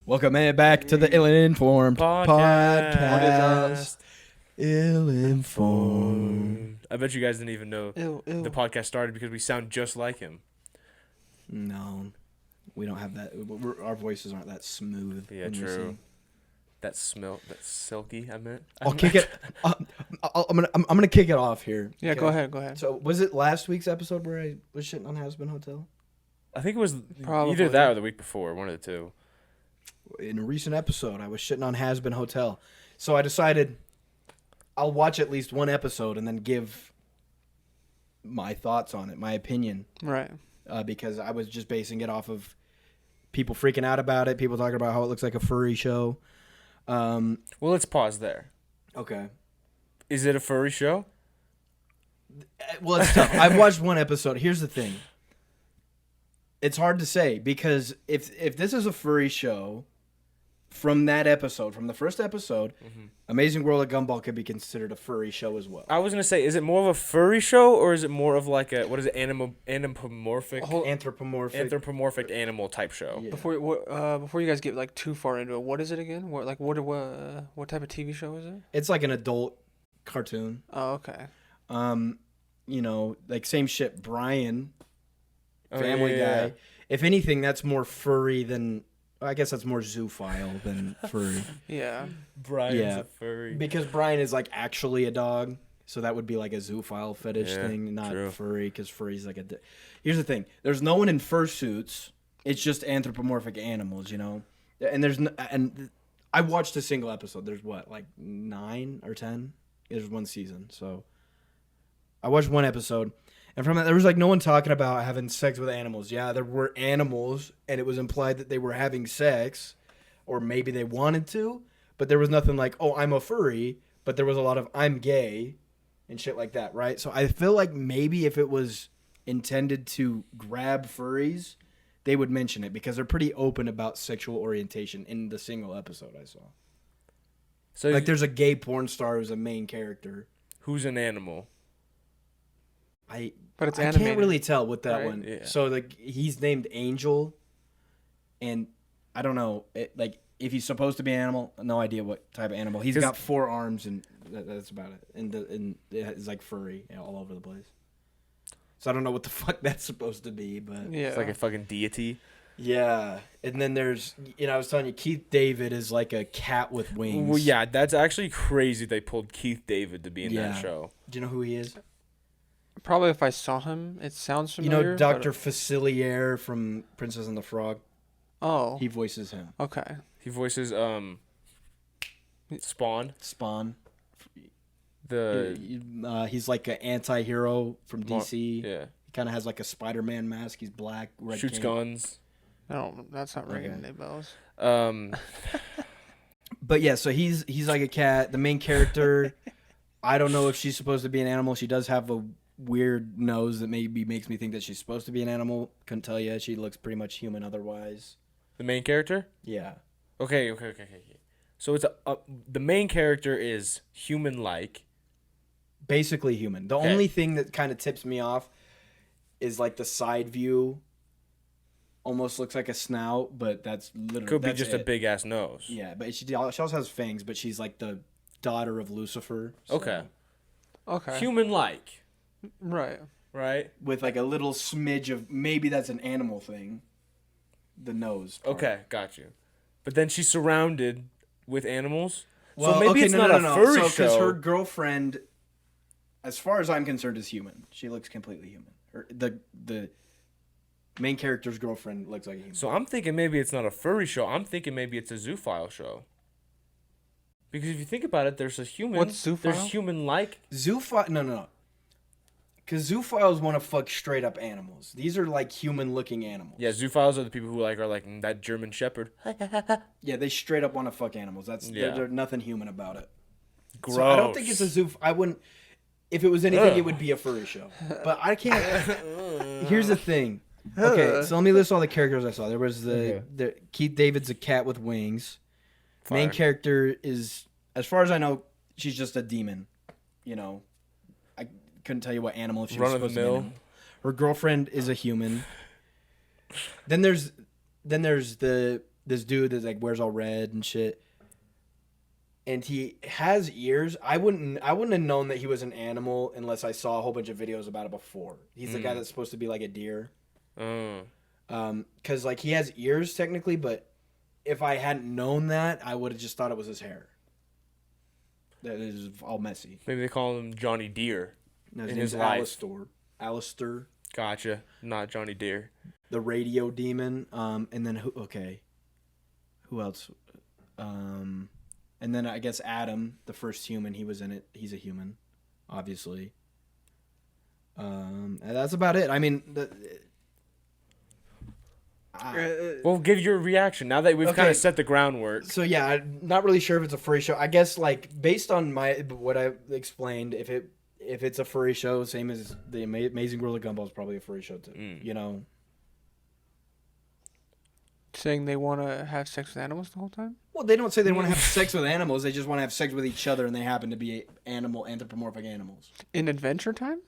Welcome back to the Ill-Informed podcast. Ill-Informed. I bet you guys didn't even know the podcast started because we sound just like him. No, we don't have that. Our voices aren't that smooth. Yeah, true. That's silky. I meant. I'll kick it. I'm gonna kick it off here. Yeah, okay? Go ahead. So, was it last week's episode where I was shitting on Has-Been Hotel? I think it was Probably. either that or the week before, one of the two. In a recent episode, I was shitting on Has-Been Hotel. So I decided I'll watch at least one episode and then give my thoughts on it, my opinion. Right. Because I was just basing it off of people freaking out about it, people talking about how it looks like a furry show. Well, let's pause there. Okay. Is it a furry show? Well, it's tough. I've watched one episode. Here's the thing. It's hard to say because if this is a furry show, from that episode, from the first episode, Amazing World of Gumball could be considered a furry show as well. I was going to say, is it more of a furry show or is it more of like a, what is it, anthropomorphic animal type show? Yeah. Before you guys get like too far into it, what is it again? What type of TV show is it? It's like an adult cartoon. Oh, okay. You know, like same shit. Brian, Family yeah. Guy. If anything, that's more furry than. I guess that's more zoophile than furry. Yeah. Brian's a furry. Because Brian is like actually a dog, so that would be like a zoophile fetish thing, not true. furry. Because furry's like a. Here's the thing: there's no one in fursuits. It's just anthropomorphic animals, you know. And and I watched a single episode. There's what, like 9 or 10? There's one season, so I watched one episode. And from that, there was like no one talking about having sex with animals. Yeah, there were animals, and it was implied that they were having sex, or maybe they wanted to, but there was nothing like, oh, I'm a furry, but there was a lot of I'm gay and shit like that, right? So I feel like maybe if it was intended to grab furries, they would mention it because they're pretty open about sexual orientation in the single episode I saw. So Like there's a gay porn star who's a main character. who's an animal? But it's I animated. can't really tell with that right? one. Yeah. So like he's named Angel, and I don't know, like if he's supposed to be an animal, no idea what type of animal. He's got 4 arms and that's about it. And it's like furry all over the place. So I don't know what the fuck that's supposed to be, but Yeah. It's like a fucking deity. yeah. And then there's, I was telling you, Keith David is like a cat with wings. Well, yeah, that's actually crazy they pulled Keith David to be in that show. Do you know who he is? Probably if I saw him, it sounds You familiar. know Dr. Facilier from Princess and the Frog? Oh. He voices him. Okay. He voices Spawn. Spawn. He's He's like an anti-hero from DC. Yeah. He kind of has like a Spider-Man mask. He's black, red Shoots cape. guns. That's not ringing Okay. any bells. But yeah, so he's like a cat. The main character, I don't know if she's supposed to be an animal. She does have a weird nose that maybe makes me think that she's supposed to be an animal. Couldn't tell you. She looks pretty much human otherwise. The main character? Yeah. Okay. So it's the main character is human-like. Basically human. The Okay. only thing that kind of tips me off is like the side view. Almost looks like a snout, but that's literally Could be that's just it. a big-ass nose. Yeah, but she also has fangs, but she's like the daughter of Lucifer. So Okay. Okay. Human-like, Right. right? with like a little smidge of maybe that's an animal thing. The nose. part. Okay, got you. But then she's surrounded with animals. Well, so maybe okay, it's no, not no, a no, furry so, show. because her girlfriend, as far as I'm concerned, is human. She looks completely human. The main character's girlfriend looks like a human. So I'm thinking maybe it's not a furry show. I'm thinking maybe it's a zoophile show. Because if you think about it, there's a human. What's zoophile? There's human-like. Zoophile? No. Because zoophiles want to fuck straight up animals. These are like human looking animals. Yeah, zoophiles are the people who are like that German Shepherd. Yeah, they straight up want to fuck animals. Yeah. There's nothing human about it. Gross. So I don't think it's a zoo. I wouldn't. If it was anything, it would be a furry show. But I can't. Here's the thing. Okay, so let me list all the characters I saw. There was the Keith David's a cat with wings. Fire. Main character is, as far as I know, she's just a demon. You know, I couldn't tell you what animal if she was Run of the supposed to be an mill. animal. Her girlfriend is a human. Then there's the this dude that like wears all red and shit. And he has ears. I wouldn't have known that he was an animal unless I saw a whole bunch of videos about it before. He's the guy that's supposed to be like a deer. Cause like he has ears technically, but if I hadn't known that, I would have just thought it was his hair. That is all messy. Maybe they call him Johnny Deere. No, his in name's his life. Alistair. Gotcha. Not Johnny Deere. The radio demon. And then who else? And then I guess Adam, the first human, he was in it. He's a human, obviously. And that's about it. I mean, Well, give your reaction now that we've kind of set the groundwork. So yeah, I'm not really sure if it's a furry show. I guess like based on what I explained, if it's a furry show, same as the Amazing World of Gumball is probably a furry show too. You know. Saying they want to have sex with animals the whole time? Well, they don't say they want to have sex with animals. They just want to have sex with each other, and they happen to be anthropomorphic animals. In Adventure Time?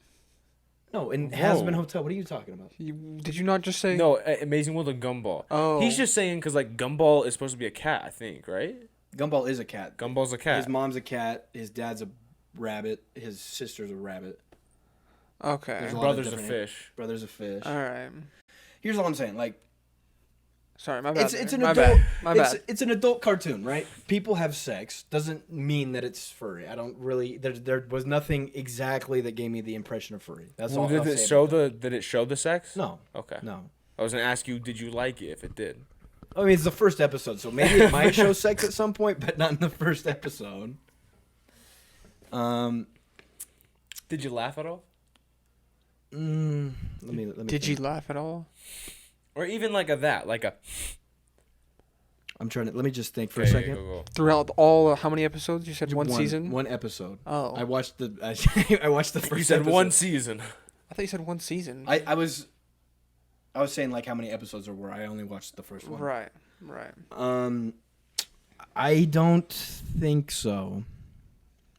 No, in Hazbin Hotel. What are you talking about? Did you not just say... No, Amazing World of Gumball. Oh. He's just saying because, like, Gumball is supposed to be a cat, I think, right? Gumball is a cat. Gumball's a cat. His mom's a cat. His dad's a rabbit. His sister's a rabbit. Okay. His brother's a fish. Brother's a fish. All right. Here's all I'm saying. Like, sorry, my bad. It's an my adult. Bad. My bad. It's an adult cartoon, right? People have sex. Doesn't mean that it's furry. I don't really. There was nothing exactly that gave me the impression of furry. That's all. Did it show the sex? No. Okay. No. I was gonna ask you, did you like it? If it did. I mean, it's the first episode, so maybe it might show sex at some point, but not in the first episode. Did you laugh at all? Let me. Did you laugh at all? Or even like a. I'm trying to. Let me just think for a second. Go. Throughout all, how many episodes? You said one season? One episode. Oh. I watched the first. You said episode. one season. I thought you said one season. I was saying like how many episodes there were. I only watched the first one. Right. I don't think so.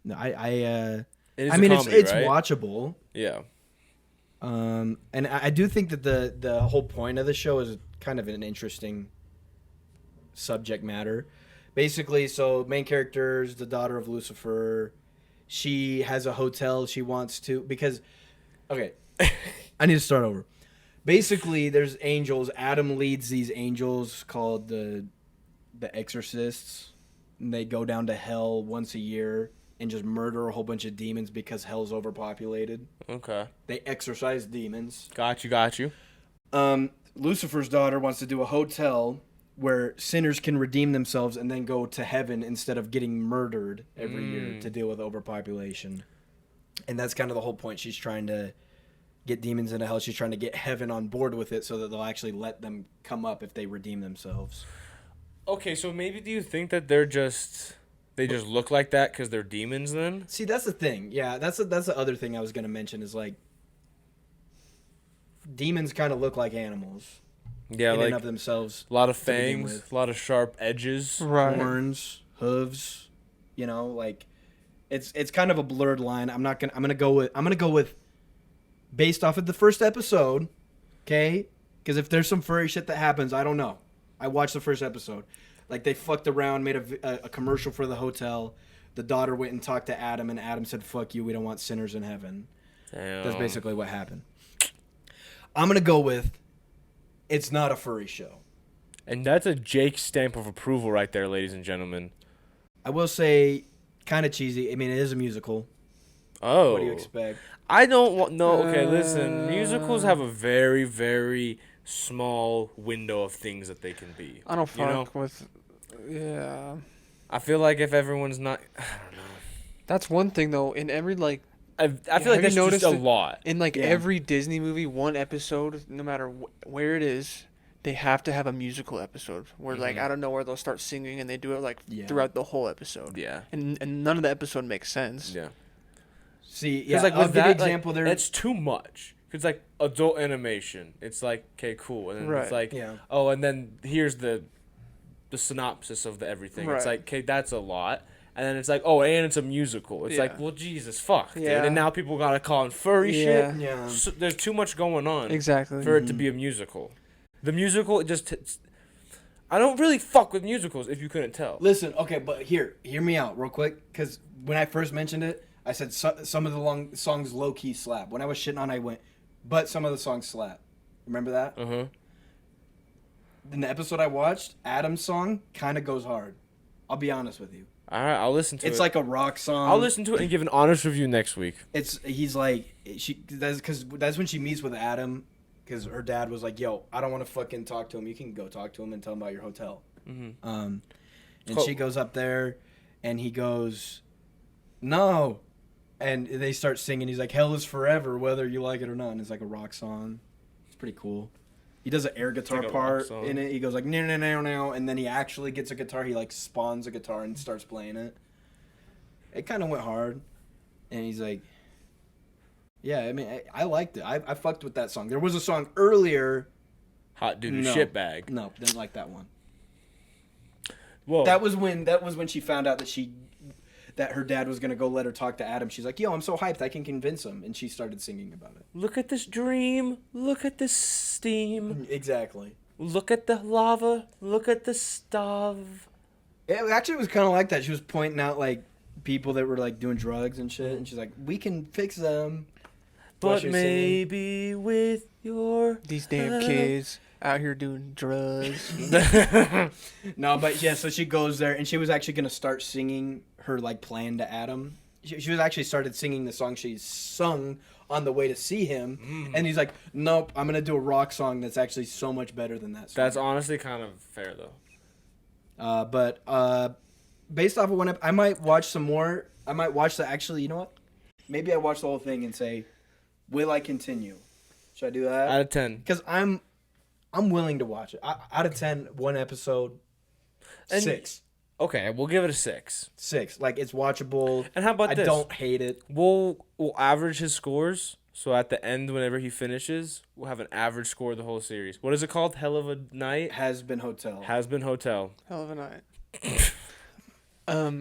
No, I It is mean, a comedy, it's right? watchable. Yeah. And I do think that the whole point of the show is kind of an interesting subject matter. Basically, so main character is the daughter of Lucifer. She has a hotel she wants to okay, I need to start over. Basically, there's angels. Adam leads these angels called the Exorcists. And they go down to hell once a year and just murder a whole bunch of demons because hell's overpopulated. Okay. They exorcise demons. Got you. Lucifer's daughter wants to do a hotel where sinners can redeem themselves and then go to heaven instead of getting murdered every year to deal with overpopulation. And that's kind of the whole point. She's trying to get demons into hell. She's trying to get heaven on board with it so that they'll actually let them come up if they redeem themselves. Okay, so maybe do you think that they just look like that because they're demons then? See, that's the thing. Yeah, that's the other thing I was going to mention is like demons kind of look like animals. Yeah, in like and of themselves. A lot of fangs, a lot of sharp edges, right. Horns, hooves. You know, like it's kind of a blurred line. I'm gonna go with based off of the first episode, okay? Because if there's some furry shit that happens, I don't know. I watched the first episode. Like, they fucked around, made a commercial for the hotel. The daughter went and talked to Adam, and Adam said, fuck you, we don't want sinners in heaven. Damn. That's basically what happened. I'm going to go with, it's not a furry show. And that's a Jake stamp of approval right there, ladies and gentlemen. I will say, kind of cheesy. I mean, it is a musical. Oh. What do you expect? I don't want... No, okay, listen. Musicals have a very, very small window of things that they can be. I don't fuck with... Yeah. I feel like if everyone's not... I don't know. That's one thing, though. In every, like... I feel like that's just a lot. In, like, every Disney movie, one episode, no matter where it is, they have to have a musical episode where, like, out of nowhere, they'll start singing, and they do it, like, throughout the whole episode. Yeah. And none of the episode makes sense. Yeah. See, yeah, like, I'll with give that, you an example there. That's too much. Because, like, adult animation, it's like, okay, cool. And then it's like, oh, and then here's the synopsis of everything. It's like, okay, that's a lot. And then it's like, oh, and it's a musical. It's like, well, Jesus, fuck, dude. And now people got to call it furry shit. Yeah. So there's too much going on. Exactly. For it to be a musical. The musical, it just... I don't really fuck with musicals, if you couldn't tell. Listen, okay, but hear me out real quick, because when I first mentioned it, I said some of the songs low-key slap. When I was shitting on, I went, but some of the songs slap. Remember that? Uh-huh. In the episode I watched, Adam's song kind of goes hard. I'll be honest with you. All right, I'll listen to it. It's like a rock song. I'll listen to it and give an honest review next week. He's like, that's when she meets with Adam, because her dad was like, yo, I don't want to fucking talk to him. You can go talk to him and tell him about your hotel. Mm-hmm. And she goes up there, and he goes, no. And they start singing. He's like, hell is forever, whether you like it or not. And it's like a rock song. It's pretty cool. He does an air guitar part in it. He goes like, no, no, no, no. And then he actually gets a guitar. He like spawns a guitar and starts playing it. It kind of went hard. And he's like, yeah, I mean, I liked it. I fucked with that song. There was a song earlier. Hot dude shitbag. No, didn't like that one. Whoa. That was when she found out that her dad was going to go let her talk to Adam. She's like, yo, I'm so hyped, I can convince him. And she started singing about it. Look at this dream. Look at this steam. Exactly. Look at the lava. Look at the stuff. It actually was kind of like that. She was pointing out, like, people that were, like, doing drugs and shit. And she's like, we can fix them. But maybe with your... These damn kids out here doing drugs. No, but yeah, so she goes there, and she was actually going to start singing her, like, plan to Adam. She was actually started singing the song she sung on the way to see him. And he's like, nope, I'm going to do a rock song that's actually so much better than that song. That's honestly kind of fair, though. But based off of one, I might watch some more. I might watch the, actually, you know what? Maybe I watch the whole thing and say, will I continue? Should I do that? Out of 10. Because I'm willing to watch it. Out of 10, one episode, 6. Okay, we'll give it a 6. 6. Like, it's watchable. And how about this? I don't hate it. We'll average his scores. So at the end, whenever he finishes, we'll have an average score of the whole series. What is it called? Hell of a Night? Has Been Hotel. Has Been Hotel. Hell of a night.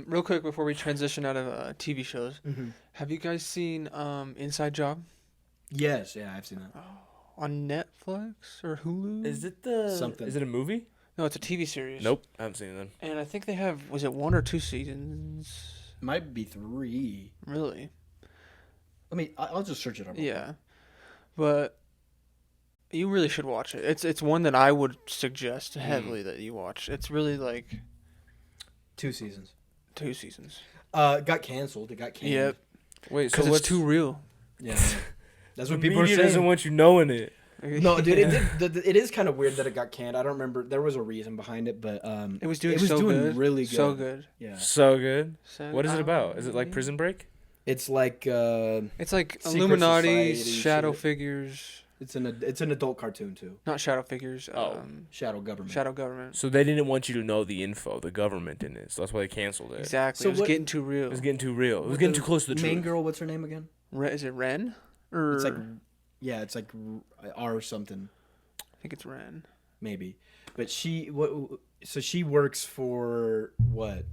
Real quick before we transition out of TV shows, have you guys seen Inside Job? Yes, yeah, I've seen that. On Netflix or Hulu? Is it Something. Is it a movie? No, it's a TV series. Nope, I haven't seen it then. And I think they have, was it 1 or 2 seasons? Might be 3. Really? I'll just search it up. Yeah. But you really should watch it. It's one that I would suggest heavily that you watch. It's really like 2 seasons. 2 seasons. Got canceled. It got canceled. Yep. Wait, so because it's too real. Yeah. That's what the people are media saying. doesn't want you knowing it. No, dude, it is kind of weird that it got canned. I don't remember. There was a reason behind it, but it was doing good. Really good. So good. Yeah. So good. What is it about? Is it like Prison Break? It's like it's like secret Illuminati, society shadow shit. figures. It's an adult cartoon too. Not shadow figures. Shadow government. Shadow government. So they didn't want you to know the info, the government in it. So that's why they canceled it. Exactly. So it was getting too real. It was getting too real. It was getting too close to the main truth. girl, what's her name again? Is it Ren? Or It's like, yeah, it's like R or something. I think it's Ren. Maybe, but so she works for what?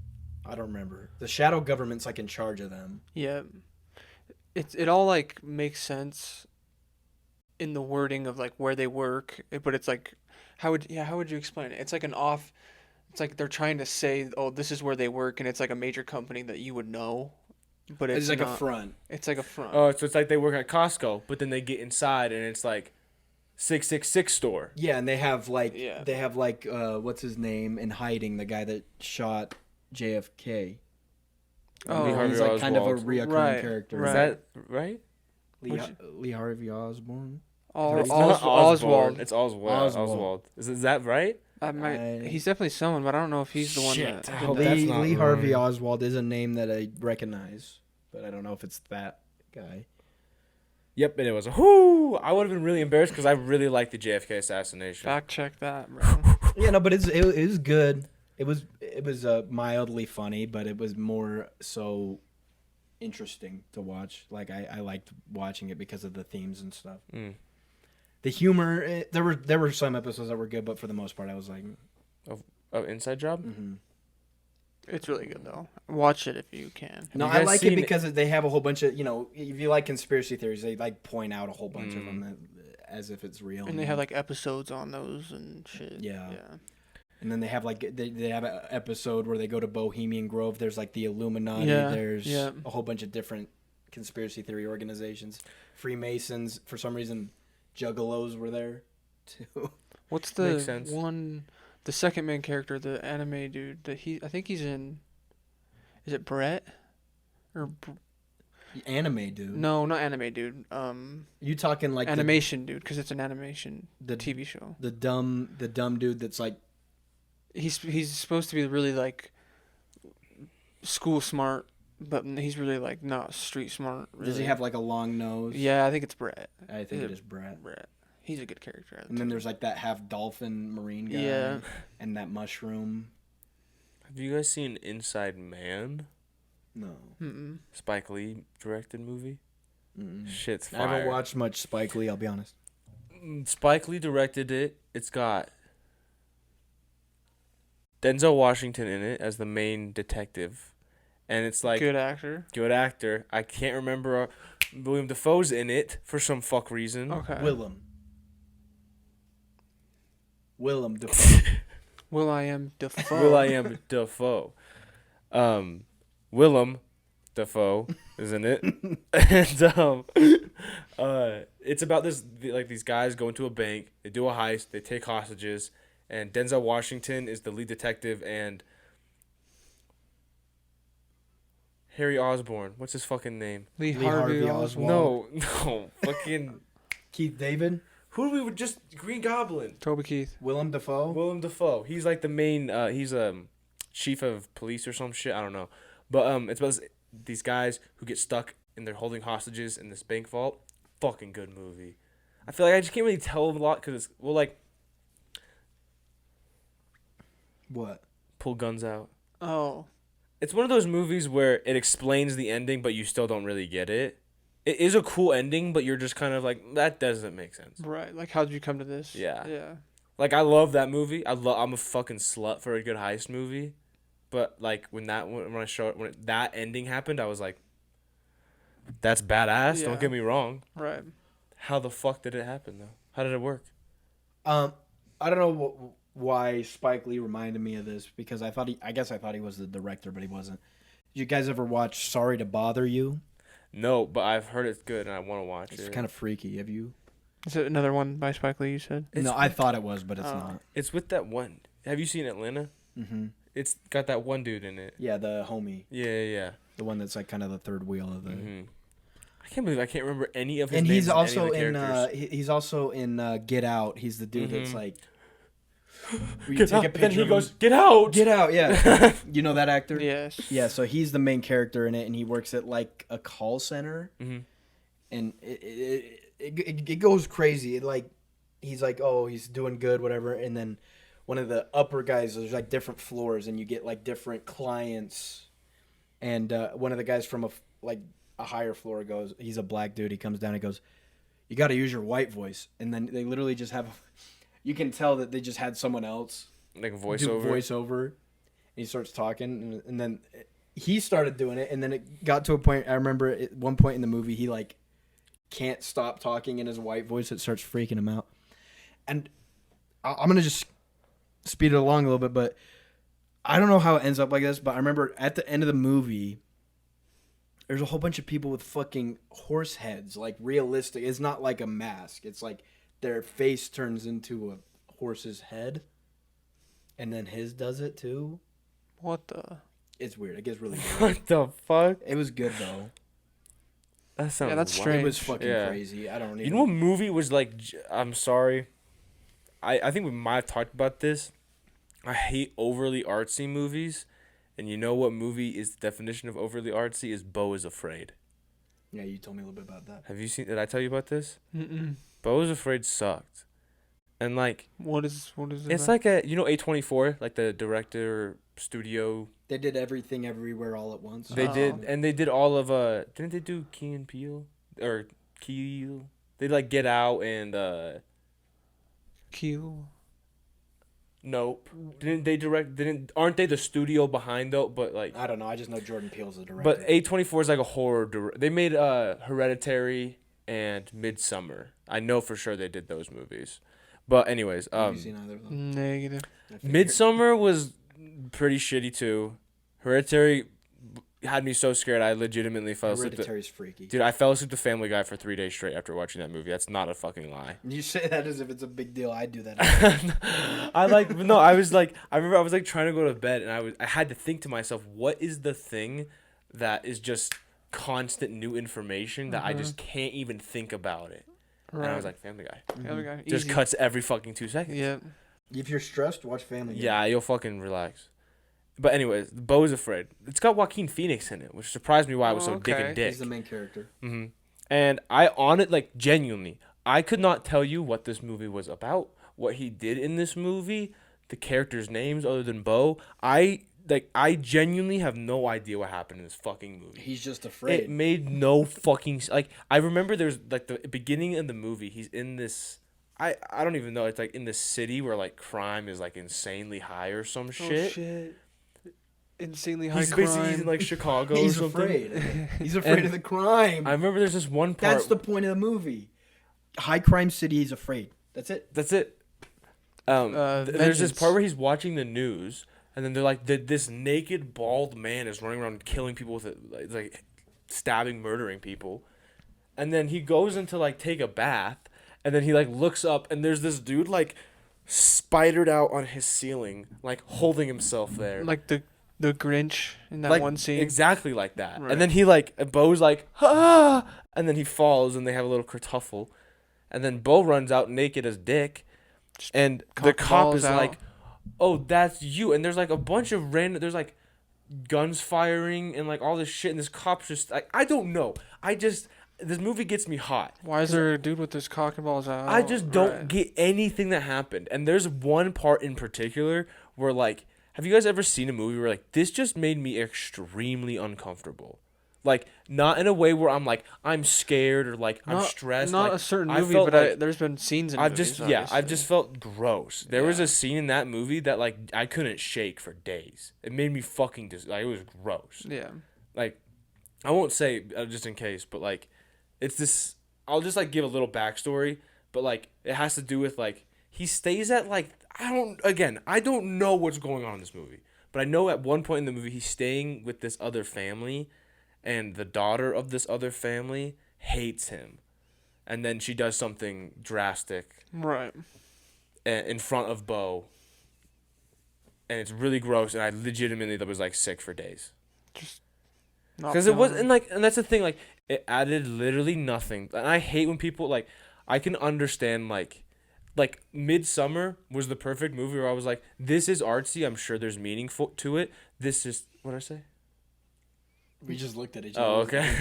I don't remember. The shadow government's like in charge of them. Yeah. It all like makes sense in the wording of like where they work, but it's like how would you explain it? It's like it's like they're trying to say, oh, this is where they work, and it's like a major company that you would know, but it's like not. a front. It's like a front. Oh, so it's like they work at Costco, but then they get inside and it's like 666 store. Yeah, and they have like what's his name in hiding, the guy that shot JFK. Oh, he's like kind of a reoccurring character. Is that right? Lee Harvey Osborn. It's not Oswald. It's Oswald. Is that right? He's definitely someone, but I don't know if he's the one that. I hope that's not Lee Harvey right. Oswald is a name that I recognize, but I don't know if it's that guy. Yep, and it was. Whoo! I would have been really embarrassed because I really liked the JFK assassination. Fact check that, bro. Yeah, no, but it was good. It was mildly funny, but it was more so interesting to watch. Like I liked watching it because of the themes and stuff. The humor, there were some episodes that were good, but for the most part, I was like, of Inside Job. Mm-hmm. It's really good though. Watch it if you can. No, I like it because they have a whole bunch of, if you like conspiracy theories, they like point out a whole bunch of them as if it's real. And they have like episodes on those and shit. Yeah. And then they have like they have an episode where they go to Bohemian Grove. There's like the Illuminati. There's a whole bunch of different conspiracy theory organizations. Freemasons. For some reason, Juggalos were there too. What's the one? The second main character, the anime dude. I think he's in. Is it Brett? Or anime dude? No, not anime dude. You talking like animation dude? Because it's an animation TV show. The dumb dude that's like. He's supposed to be really like school smart, but he's really like not street smart. Really. Does he have like a long nose? Yeah, I think it's Brett. I think it is Brett. He's a good character. And then there's like that half dolphin marine guy. Yeah. And that mushroom. Have you guys seen Inside Man? No. Mm-mm. Spike Lee directed movie? Mm-mm. Shit's fire. I haven't watched much Spike Lee, I'll be honest. Spike Lee directed it. It's got Denzel Washington in it as the main detective. And it's like... Good actor. I can't remember... William Dafoe's in it for some fuck reason. Okay. Willem Dafoe. Will.i.am Dafoe. Will.i.am Dafoe. Willem Dafoe, isn't it? And it's about these guys go into a bank, they do a heist, they take hostages, and Denzel Washington is the lead detective, and Harry Osborn, what's his fucking name? Lee Harvey Oswald. No, fucking Keith David. Who do we just Green Goblin? Toby Keith. Willem Dafoe. He's like the main. He's chief of police or some shit. I don't know, but it's about these guys who get stuck and they're holding hostages in this bank vault. Fucking good movie. I feel like I just can't really tell a lot because it's like. What? Pull guns out. Oh. It's one of those movies where it explains the ending, but you still don't really get it. It is a cool ending, but you're just kind of like, that doesn't make sense. Right. Like, how did you come to this? Yeah. Yeah. Like, I love that movie. I'm a fucking slut for a good heist movie. But, like, when that ending happened, I was like, that's badass. Yeah. Don't get me wrong. Right. How the fuck did it happen, though? How did it work? I don't know why Spike Lee reminded me of this, because I guess I thought he was the director, but he wasn't. Did you guys ever watch Sorry to Bother You? No, but I've heard it's good and I want to watch it. It's kind of freaky. Have you? Is it another one by Spike Lee, you said? I thought it was, but it's not. It's with that one. Have you seen Atlanta? Mm-hmm. It's got that one dude in it. Yeah, the homie. Yeah. The one that's like kind of the third wheel of the... Mm-hmm. I can't believe I can't remember any of his names. And he's also in Get Out. He's the dude that's like... Get out. Then he goes, get out! Get out, yeah. You know that actor? Yes. Yeah, so he's the main character in it, and he works at like a call center. Mm-hmm. And it goes crazy. He's like, oh, he's doing good, whatever. And then one of the upper guys, there's like different floors, and you get like different clients. And one of the guys from a higher floor goes, he's a black dude. He comes down and goes, you got to use your white voice. And then they literally just have... You can tell that they just had someone else like voiceover. And he starts talking, and then he started doing it, and then it got to a point. I remember at one point in the movie, he like can't stop talking in his white voice. It starts freaking him out. And I'm gonna just speed it along a little bit, but I don't know how it ends up like this. But I remember at the end of the movie, there's a whole bunch of people with fucking horse heads, like realistic. It's not like a mask. It's like their face turns into a horse's head, and then his does it too. What the? It's weird. It gets really weird. What the fuck? It was good though. That sounds. Yeah, that's strange. It was fucking crazy. I don't even... You know what movie was like? I'm sorry. I think we might have talked about this. I hate overly artsy movies, and you know what movie is the definition of overly artsy? Is Beau is Afraid. Yeah, you told me a little bit about that. Have you seen? Did I tell you about this? Mm-mm. Beau is Afraid sucked, and like what is it? It's about? Like A24, like the director studio. They did Everything Everywhere All at Once. They did, and they did all of Didn't they do Key and Peele or Keel? They like Get Out and Keel. Nope. Didn't they direct? Aren't they the studio behind though? But like I don't know. I just know Jordan Peele's the director. But A24 is like a horror. They made Hereditary and Midsummer. I know for sure they did those movies. But anyways, Have you seen either of them? Negative. Midsummer was pretty shitty too. Hereditary had me so scared I legitimately fell asleep. Hereditary's freaky. Dude, I fell asleep to Family Guy for 3 days straight after watching that movie. That's not a fucking lie. You say that as if it's a big deal. I do that. I remember I was like trying to go to bed and I had to think to myself, what is the thing that is just constant new information that I just can't even think about it. Right. And I was like, Family Guy. Family Guy. Just Easy. cuts every fucking 2 seconds. Yeah. If you're stressed, watch Family Guy. Yeah, you'll fucking relax. But anyways, Beau is Afraid. It's got Joaquin Phoenix in it, which surprised me why I was so dick and dick. He's the main character. Mm-hmm. And genuinely, I could not tell you what this movie was about, what he did in this movie, the characters' names other than Beau. I genuinely have no idea what happened in this fucking movie. He's just afraid. It made no fucking... I remember there's, the beginning of the movie, he's in this... I don't even know. It's, in the city where, crime is, insanely high or some shit. Oh, shit. Insanely high he's crime. Basically in, Chicago or something. He's afraid. He's afraid of the crime. I remember there's this one part... That's the point of the movie. High crime city, he's afraid. That's it. There's this part where he's watching the news... And then they're like, this naked, bald man is running around killing people with it, stabbing, murdering people. And then he goes into, take a bath. And then he, looks up, and there's this dude, spidered out on his ceiling, holding himself there. Like the Grinch in that one scene. Exactly like that. Right. And then he, Beau's ah! And then he falls, and they have a little kertuffle. And then Beau runs out naked as dick. And the cop is like... Oh, that's you. And there's a bunch of random, there's guns firing and all this shit, and this cop's just I don't know. This movie gets me hot. Why is there a dude with his cock and balls out? I just don't get anything that happened. And there's one part in particular where have you guys ever seen a movie where this just made me extremely uncomfortable? Not in a way where I'm scared or I'm stressed. Not a certain movie, but there's been scenes in movies. I've just felt gross. There was a scene in that movie that I couldn't shake for days. It made me fucking it was gross. Yeah. I won't say just in case, but it's this. I'll just give a little backstory, but it has to do with he stays at I don't know what's going on in this movie, but I know at one point in the movie he's staying with this other family. And the daughter of this other family hates him. And then she does something drastic. Right. In front of Beau. And it's really gross. And I legitimately was sick for days. Just not because it was and that's the thing, it added literally nothing. And I hate when people I can understand Midsummer was the perfect movie where I was this is artsy, I'm sure there's meaning to it. This is what did I say? We just looked at each other. Oh, okay.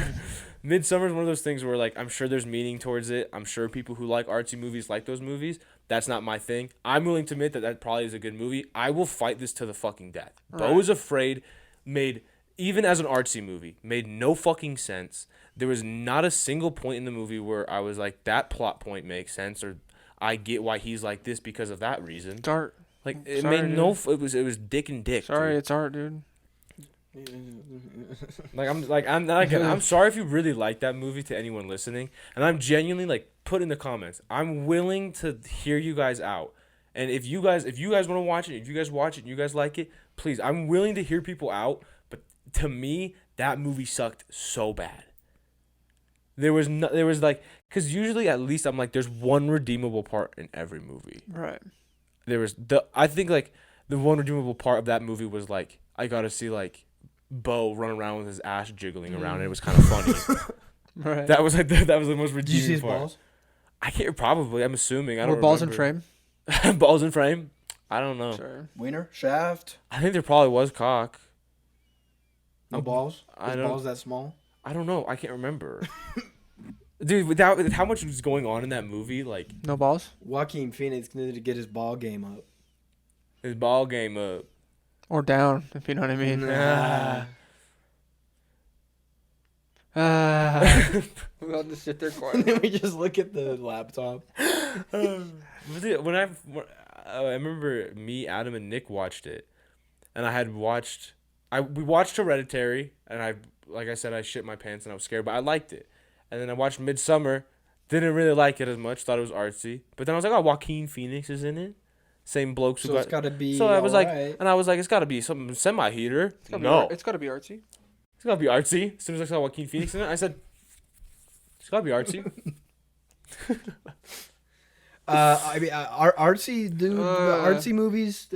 Midsummer is one of those things where I'm sure there's meaning towards it. I'm sure people who like artsy movies like those movies. That's not my thing. I'm willing to admit that probably is a good movie. I will fight this to the fucking death. Right. Beau is Afraid even as an artsy movie, made no fucking sense. There was not a single point in the movie where I was that plot point makes sense or I get why he's like this because of that reason. It's art. It made no. It was dick and dick. Sorry, dude. It's art, dude. I'm sorry if you really like that movie to anyone listening, and I'm genuinely put in the comments. I'm willing to hear you guys out, and if you guys want to watch it, if you guys watch it and you guys like it, please, I'm willing to hear people out. But to me, that movie sucked so bad. Because usually at least I'm there's one redeemable part in every movie. Right. I think the one redeemable part of that movie was I got to see Beau run around with his ass jiggling around, and it was kind of funny. Right. That was that was the most redeeming part. Did you see his balls? I can't probably. I'm assuming. I don't. Balls in frame. Balls in frame. I don't know. Sure. Wiener, shaft. I think there probably was cock. No balls. Was balls that small? I don't know. I can't remember. Dude, with how much was going on in that movie, no balls. Joaquin Phoenix needed to get his ball game up. His ball game up. Or down, if you know what I mean. We'll just sit there quiet. And then we just look at the laptop. When I remember me, Adam, and Nick watched it, and we watched Hereditary, and like I said, I shit my pants and I was scared, but I liked it. And then I watched Midsummer. Didn't really like it as much. Thought it was artsy. But then I was like, oh, Joaquin Phoenix is in it. Same blokes who So it's got to be. So I was like, right. and I was like, it's got to be something semi-heater. It's got to be artsy. It's got to be artsy. As soon as I saw Joaquin Phoenix in it, I said, it's got to be artsy. I mean, artsy, dude. The artsy movies,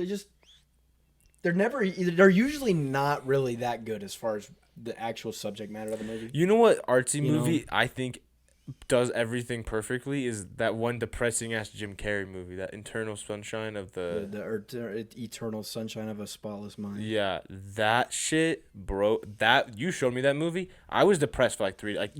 they're usually not really that good as far as the actual subject matter of the movie. You know what artsy movie I think does everything perfectly is that one depressing ass Jim Carrey movie, that Eternal Sunshine of the Eternal Sunshine of a Spotless Mind. Yeah, that shit, bro. That you showed me that movie. I was depressed for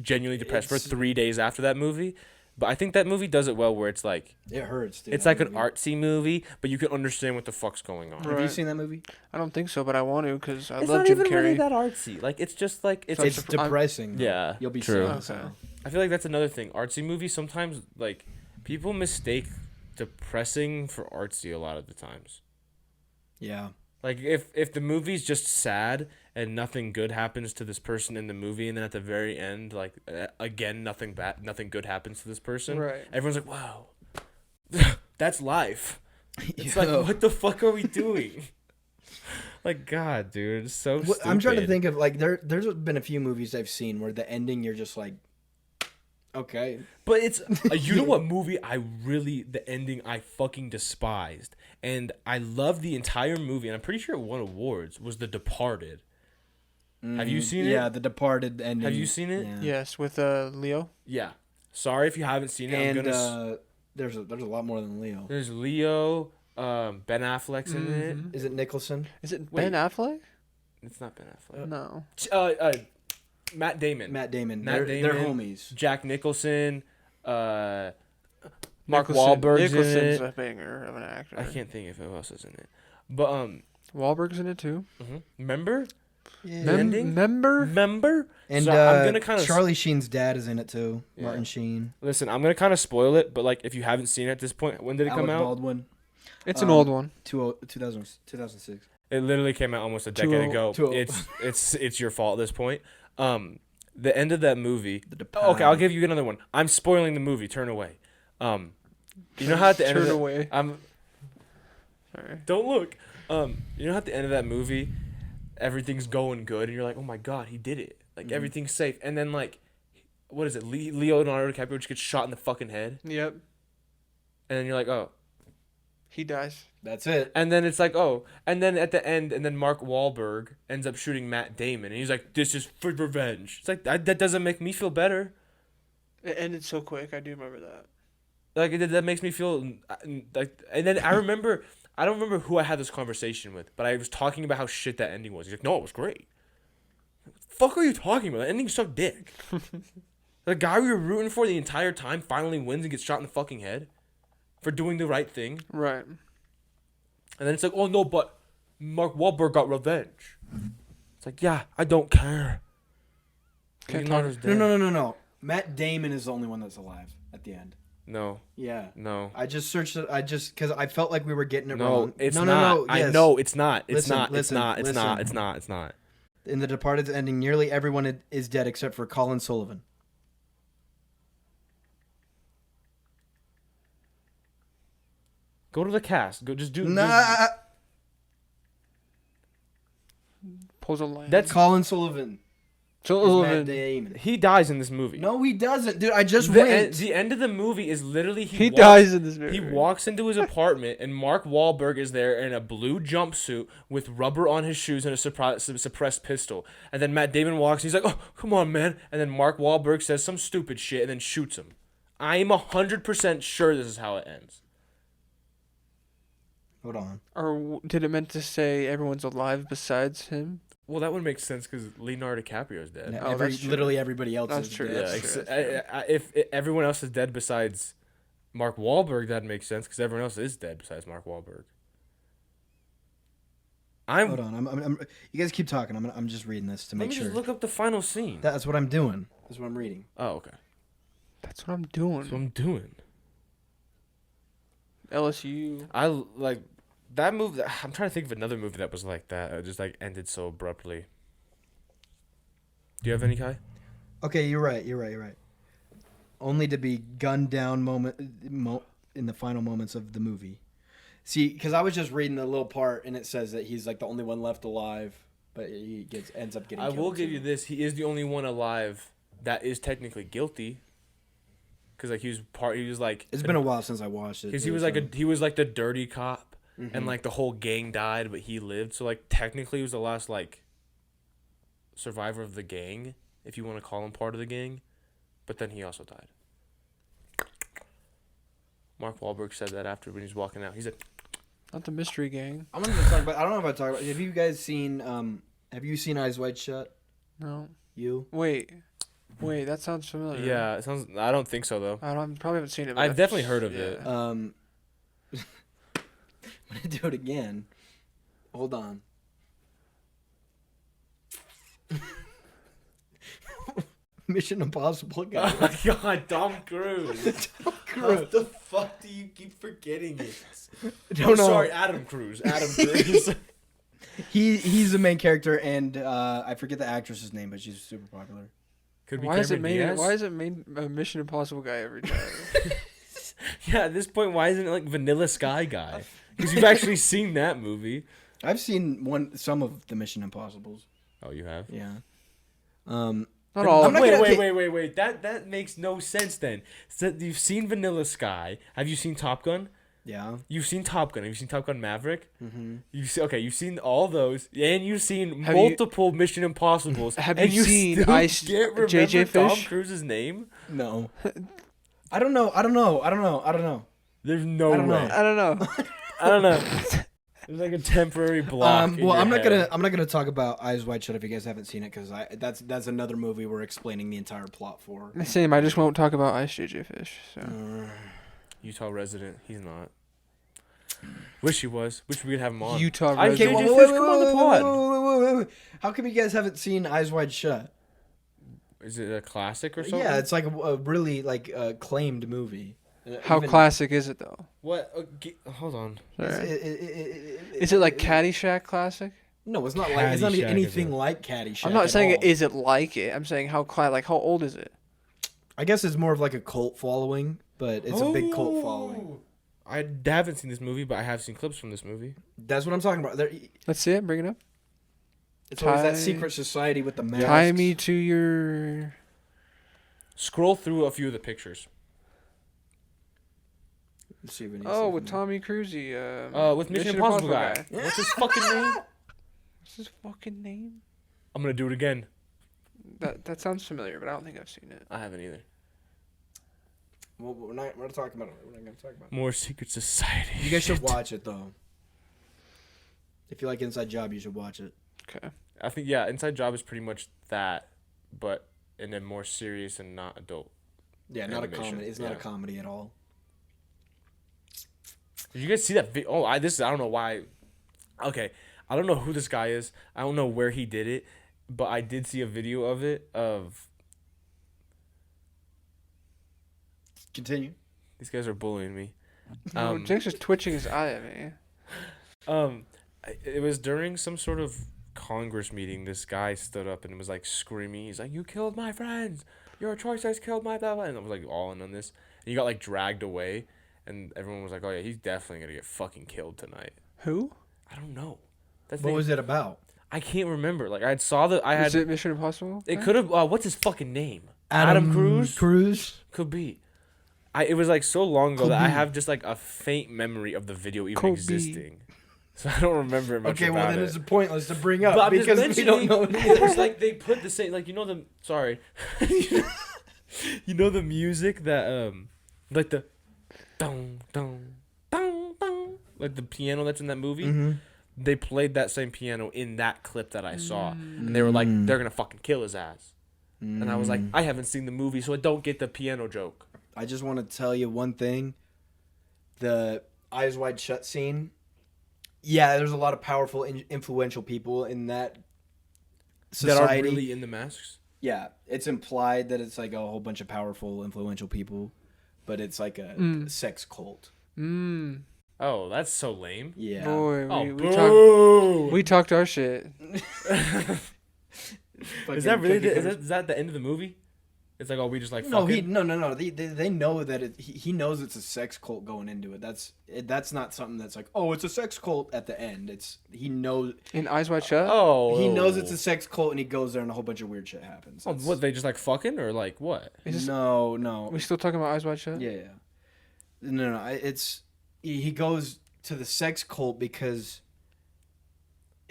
genuinely depressed for 3 days after that movie. But I think that movie does it well, where it's like it hurts. Dude, it's like an artsy movie, but you can understand what the fuck's going on. Right. Have you seen that movie? I don't think so, but I want to because I love Jim Carrey. It's not even really that artsy. Like it's just like it's depressing. Yeah, you'll be true. sad. So. I feel like that's another thing. Artsy movies sometimes like people mistake depressing for artsy a lot of the times. Yeah. Like if the movie's just sad and nothing good happens to this person in the movie, and then at the very end, like again nothing good happens to this person. Right. Everyone's like, wow, that's life. It's like, what the fuck are we doing? Like, God, dude, it's so stupid. I'm trying to think of like there's been a few movies I've seen where the ending you're just like, okay. But it's you know what movie the ending I fucking despised, and I loved the entire movie, and I'm pretty sure it won awards, was The Departed. Have you seen it? Yeah, The Departed ending. Have you seen it? Yeah. Yes, with Leo. Yeah. Sorry if you haven't seen it. And there's a lot more than Leo. There's Leo, Ben Affleck's in it. Is it Nicholson? Is it Ben Affleck? It's not Ben Affleck. No. Matt Damon. They're homies. Jack Nicholson, Mark Nicholson, Wahlberg's Nicholson's in it. a banger of an actor. I can't think of who else is in it. But Wahlberg's in it too. Remember? Yeah. Remember? And so I'm gonna kind of Charlie Sheen's dad is in it too. Yeah. Martin Sheen. Listen, I'm gonna kind of spoil it, but like if you haven't seen it at this point, when did it come out? Baldwin. It's an old one. 2006. It literally came out almost a decade ago. It's your fault at this point. The end of that movie. Okay, I'll give you another one. I'm spoiling the movie. Turn away. You know how at the end of Turn away. Sorry. Don't look. You know how at the end of that movie, everything's going good, and you're like, oh my god, he did it. Like everything's safe, and then like, what is it? Leonardo DiCaprio just gets shot in the fucking head. Yep. And then you're like, oh. He dies. That's it. And then it's like, oh. And then at the end, and then Mark Wahlberg ends up shooting Matt Damon. And he's like, this is for revenge. It's like, that doesn't make me feel better. It ended so quick. I do remember that. Like, that makes me feel like. And then I don't remember who I had this conversation with, but I was talking about how shit that ending was. He's like, no, it was great. What the fuck are you talking about? That ending sucked dick. The guy we were rooting for the entire time finally wins and gets shot in the fucking head for doing the right thing. Right. And then it's like, oh no, but Mark Wahlberg got revenge. It's like, yeah, I don't care. No. Matt Damon is the only one that's alive at the end. No. Yeah. No. I just searched it. Because I felt like we were getting it no, wrong. It's no, not. No, yes. I know it's not. It's Listen, not. listen, It's not. It's not. It's not. In The Departed's ending, nearly everyone is dead except for Colin Sullivan. Go to the cast. Go just do. Nah. Pulls a line. That's Colin Sullivan. Matt Damon. He dies in this movie. No, he doesn't, dude. I just went. The end of the movie is literally he dies in this movie. He walks into his apartment and Mark Wahlberg is there in a blue jumpsuit with rubber on his shoes and a suppressed pistol. And then Matt Damon walks and he's like, "Oh, come on, man!" And then Mark Wahlberg says some stupid shit and then shoots him. I am 100% sure this is how it ends. Hold on. Or did it meant to say everyone's alive besides him? Well, that would make sense because Leonardo DiCaprio is dead. Yeah, literally every else is true. dead. Yeah, if everyone else is dead besides Mark Wahlberg, that makes sense because everyone else is dead besides Mark Wahlberg. Hold on. You guys keep talking. I'm just reading this to make sure. Just look up the final scene. That's what I'm doing. That's what I'm reading. Oh, okay. That's what I'm doing. That's what I'm doing. LSU. I like that movie. I'm trying to think of another movie that was like that. It just like ended so abruptly. Do you have any, Kai? Okay, you're right. only to be gunned down in the final moments of the movie. See, because I was just reading the little part, and it says that he's like the only one left alive, but he ends up getting killed. I will give you this. He is the only one alive that is technically guilty. Because like he was like. It's been a while since I watched it. Because he was like the dirty cop, and like the whole gang died, but he lived. So like technically he was the last like survivor of the gang, if you want to call him part of the gang, but then he also died. Mark Wahlberg said that after when he was walking out. He said, "Not the mystery gang." I'm gonna talk about. I don't know if I talk about. Have you guys seen? Have you seen Eyes Wide Shut? No. You? Wait, that sounds familiar. Yeah, it sounds. I don't think so though. Probably haven't seen it. I've definitely heard of it. I'm gonna do it again. Hold on. Mission Impossible guy. Oh my god, Tom Cruise. Tom Cruise. How the fuck do you keep forgetting it? Don't know. Sorry, Adam Cruise. He's the main character, and I forget the actress's name, but she's super popular. Could be Why is it Diaz? made a Mission Impossible guy every time? Yeah, at this point, why isn't it like Vanilla Sky guy? Because you've actually seen that movie. I've seen some of the Mission Impossibles. Oh, you have? Yeah. Not all. Wait. That makes no sense then. So you've seen Vanilla Sky. Have you seen Top Gun? Yeah. You've seen Top Gun. Have you seen Top Gun Maverick? Mm-hmm. You've seen all those, and you've seen multiple Mission Impossibles. Have and you seen JJ Fish? Tom Cruise's name? No. I don't know. There's no way. I don't know. I don't know. It's like a temporary block. Well, I'm not gonna talk about Eyes Wide Shut if you guys haven't seen it, because that's another movie we're explaining the entire plot for. Same. I just won't talk about Ice JJ Fish. So. Utah resident. He's not. Wish he was. Wish we could have him on. Utah resident. resident. JJ Fish, come on the pod. Wait. How come you guys haven't seen Eyes Wide Shut? Is it a classic or something? Yeah, it's like a really claimed movie. How classic is it though? What? Hold on. Is it like Caddyshack classic? No, it's not like it's not anything like Caddyshack. I'm not saying is it like it. I'm saying how old is it? I guess it's more of like a cult following, but it's a big cult following. I haven't seen this movie, but I have seen clips from this movie. That's what I'm talking about. Let's see it. Bring it up. It's always that secret society with the masks. Tie me to your. Scroll through a few of the pictures. Let's see with Tommy Cruise. With Mission Impossible guy. What's his fucking name? What's his fucking name? I'm gonna do it again. That sounds familiar, but I don't think I've seen it. I haven't either. Well, we're not talking about it. We're not gonna talk about it. More secret society. You guys should watch it though. If you like Inside Job, you should watch it. Okay. I think Inside Job is pretty much that, but in a more serious and not adult. Yeah, not animation. A comedy. It's not a comedy at all. Did you guys see that video? I don't know why. Okay, I don't know who this guy is. I don't know where he did it, but I did see a video of it. Continue. These guys are bullying me. Jake's just twitching his eye at me. It was during some sort of Congress meeting. This guy stood up and was like screaming. He's like, "You killed my friends. Your choice has killed my blah blah." And I was like all in on this. And he got like dragged away. And everyone was like, "Oh yeah, he's definitely gonna get fucking killed tonight." Who? I don't know. What was it about? I can't remember. Like I had. Is it Mission Impossible? It could have. What's his fucking name? Adam Cruise. Cruise Could be. It was like so long ago that I have just like a faint memory of the video even existing. So I don't remember it much. Okay, well then it's pointless to bring up but because we don't know. It's like they put the same. Like sorry. You know the music that like the. Dun, dun, dun, dun, like the piano that's in that movie. Mm-hmm. They played that same piano in that clip that I saw, and they were like, "They're gonna fucking kill his ass," and I was like, "I haven't seen the movie, so I don't get the piano joke." I just want to tell you one thing: the Eyes Wide Shut scene. Yeah, there's a lot of powerful, influential people in that society that are really in the masks. Yeah, it's implied that it's like a whole bunch of powerful, influential people. But it's like a sex cult. Oh, that's so lame. Yeah. Boy, we talked our shit. Is that really? Is that the end of the movie? It's like, oh, we just like no, fucking? No. They know that he knows it's a sex cult going into it. That's not something that's like, oh, it's a sex cult at the end. He knows in Eyes Wide Shut. He knows it's a sex cult, and he goes there, and a whole bunch of weird shit happens. Oh, what, they just like fucking or like what? No. We still talking about Eyes Wide Shut? Yeah. No. He goes to the sex cult because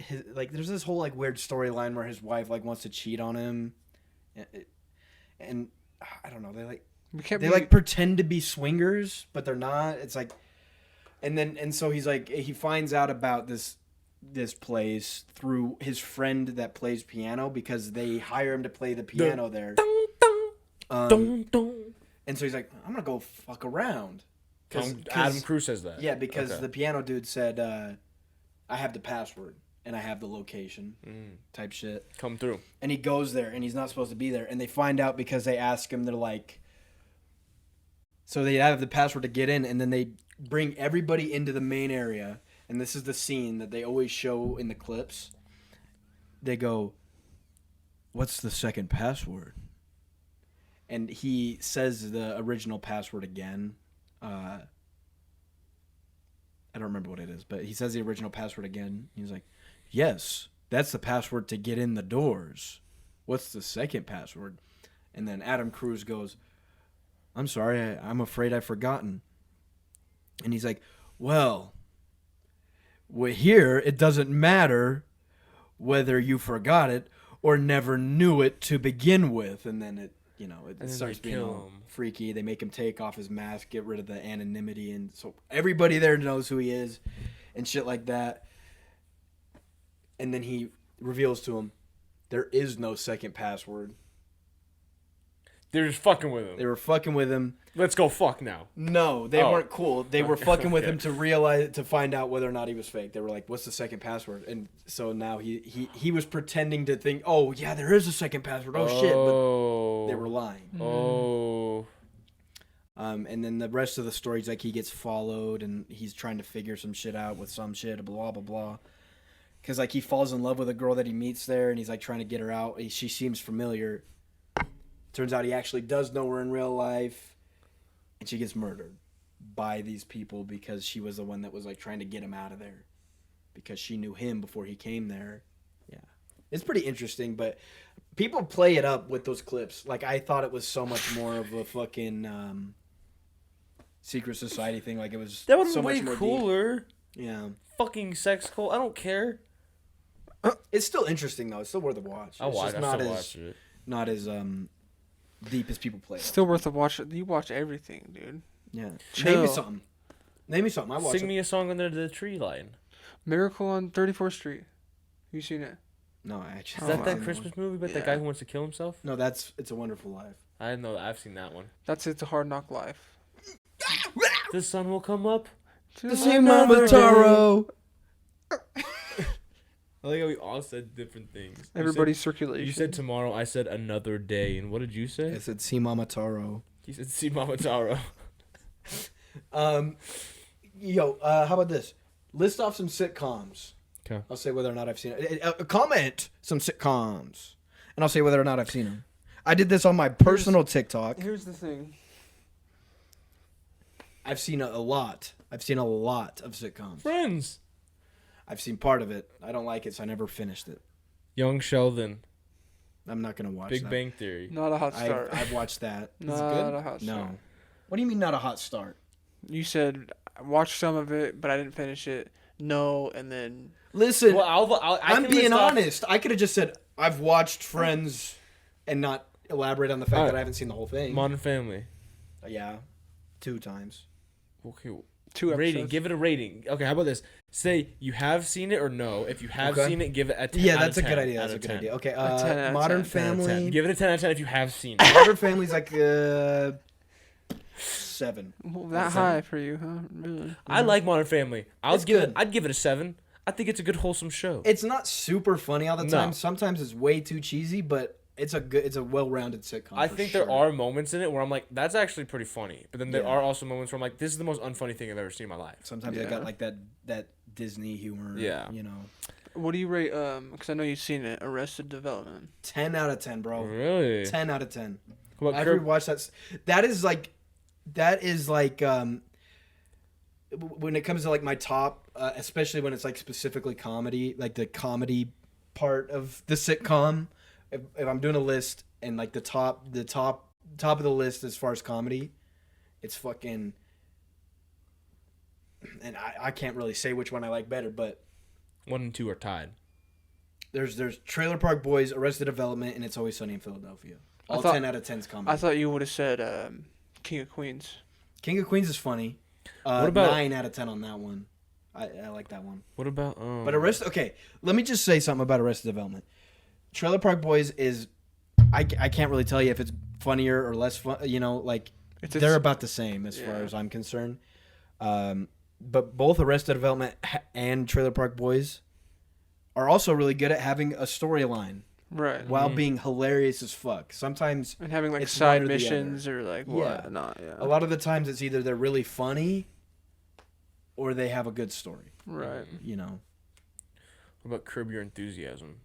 there's this whole like weird storyline where his wife like wants to cheat on him, and I don't know, they pretend to be swingers, but they're not. It's like, and so he's like, he finds out about this place through his friend that plays piano because they hire him to play the piano there. And so he's like, I'm gonna go fuck around. Cause Adam Cruz says that. Yeah, because the piano dude said, I have the password and I have the location type shit. Come through. And he goes there and he's not supposed to be there. And they find out because they ask him, they're like, so they have the password to get in, and then they bring everybody into the main area. And this is the scene that they always show in the clips. They go, what's the second password? And he says the original password again. I don't remember what it is, but he says the original password again. He's like, yes, that's the password to get in the doors. What's the second password? And then Adam Cruz goes, I'm sorry, I'm afraid I've forgotten. And he's like, well, here it doesn't matter whether you forgot it or never knew it to begin with. And then it starts being all freaky. They make him take off his mask, get rid of the anonymity, and so everybody there knows who he is and shit like that. And then he reveals to him, there is no second password. They're just fucking with him. They were fucking with him. Let's go fuck now. No, they weren't cool. They were fucking with him to find out whether or not he was fake. They were like, what's the second password? And so now he was pretending to think, oh, yeah, there is a second password. Oh, shit. But they were lying. Oh. And then the rest of the story is like he gets followed and he's trying to figure some shit out with some shit, blah, blah, blah. Because like he falls in love with a girl that he meets there and he's like trying to get her out. She seems familiar. Turns out he actually does know her in real life, and she gets murdered by these people because she was the one that was like trying to get him out of there because she knew him before he came there. Yeah. It's pretty interesting, but people play it up with those clips. Like, I thought it was so much more of a fucking secret society thing. Like, it was that was so way much more cooler. Deep. Yeah. Fucking sex cult. I don't care. It's still interesting though. It's still worth a watch. I'll watch it. Not as deep as people play. Still worth a watch. You watch everything, dude. Yeah. Chill. Name me something. I watch. Sing me a song under the tree line. Miracle on 34th Street. You seen it? No, actually. Is that Christmas movie about that guy who wants to kill himself? No, that's It's a Wonderful Life. I didn't know that. I've seen that one. That's It's a Hard Knock Life. The sun will come up. To see Mama Taro. I like how we all said different things. Everybody's circulation. You said tomorrow. I said another day. And what did you say? I said see Mama Taro. He said see Mama Taro. How about this? List off some sitcoms. Okay. I'll say whether or not I've seen it. Comment some sitcoms, and I'll say whether or not I've seen them. I did this on my personal TikTok. Here's the thing. I've seen a lot. I've seen a lot of sitcoms. Friends. I've seen part of it. I don't like it, so I never finished it. Young Sheldon. I'm not gonna watch Big that. Bang Theory. Not a hot start. I've watched that. Not a hot start. No. What do you mean not a hot start? You said I watched some of it, but I didn't finish it. No, and then listen. Well, I'm being honest. I could have just said I've watched Friends, and not elaborate on the fact that I haven't seen the whole thing. Modern Family. Yeah, 2 times. Okay. 2 episodes. Rating. Give it a rating. Okay, how about this? Say you have seen it or no. If you have seen it, give it a 10. Yeah, that's a good idea. That's a good idea. Okay, Modern Family. Give it a 10 out of 10 if you have seen it. Modern Family's like 7. Well, that high for you, huh? Really? I like Modern Family. I'd give it a 7. I think it's a good wholesome show. It's not super funny all the time. No. Sometimes it's way too cheesy, but it's a well-rounded sitcom. I think there are moments in it where I'm like, that's actually pretty funny. But then there are also moments where I'm like, this is the most unfunny thing I've ever seen in my life. Sometimes I got like that Disney humor. Yeah. You know. What do you rate? Because I know you've seen it. Arrested Development. 10 out of 10, bro. Really? 10 out of 10. I've rewatched that. That is like when it comes to like my top, especially when it's like specifically comedy, like the comedy part of the sitcom. If I'm doing a list and like the top of the list as far as comedy, it's fucking. And I can't really say which one I like better, but 1 and 2 are tied. There's Trailer Park Boys, Arrested Development, and It's Always Sunny in Philadelphia. 10 out of 10's comedy. I thought you would have said King of Queens. King of Queens is funny. What about 9 out of 10 on that one? I like that one. What about But okay, let me just say something about Arrested Development. Trailer Park Boys is I can't really tell you if it's funnier or less fun, like they're about the same as far as I'm concerned. But both Arrested Development and Trailer Park Boys are also really good at having a storyline. Right. While being hilarious as fuck. Sometimes and having like side missions or like what not. Yeah. A lot of the times it's either they're really funny or they have a good story. Right. What about Curb Your Enthusiasm?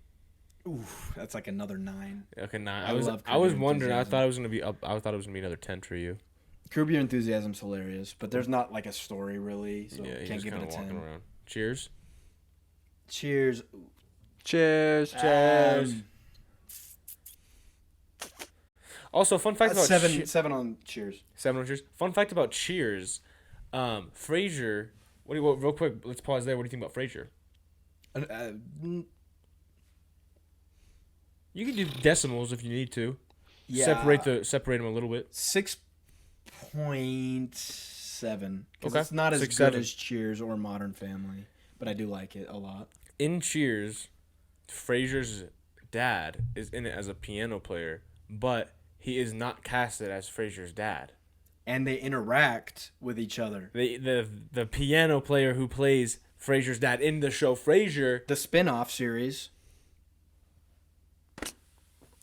Oof, that's like another 9. Okay, 9. I was wondering. I thought it was gonna be up. I thought it was gonna be another 10 for you. Curb Your Enthusiasm's hilarious, but there's not like a story really, so can't give it a 10. Around. Cheers. Cheers. Cheers. Also, fun fact about 7 on Cheers. 7 on Cheers. Fun fact about Cheers. Frasier. Real quick, let's pause there. What do you think about Frasier? You can do decimals if you need to. Yeah. Separate them a little bit. 6.7. Because it's not as good as Cheers or Modern Family, but I do like it a lot. In Cheers, Frasier's dad is in it as a piano player, but he is not casted as Frasier's dad. And they interact with each other. The piano player who plays Frasier's dad in the show Frasier, the spin-off series.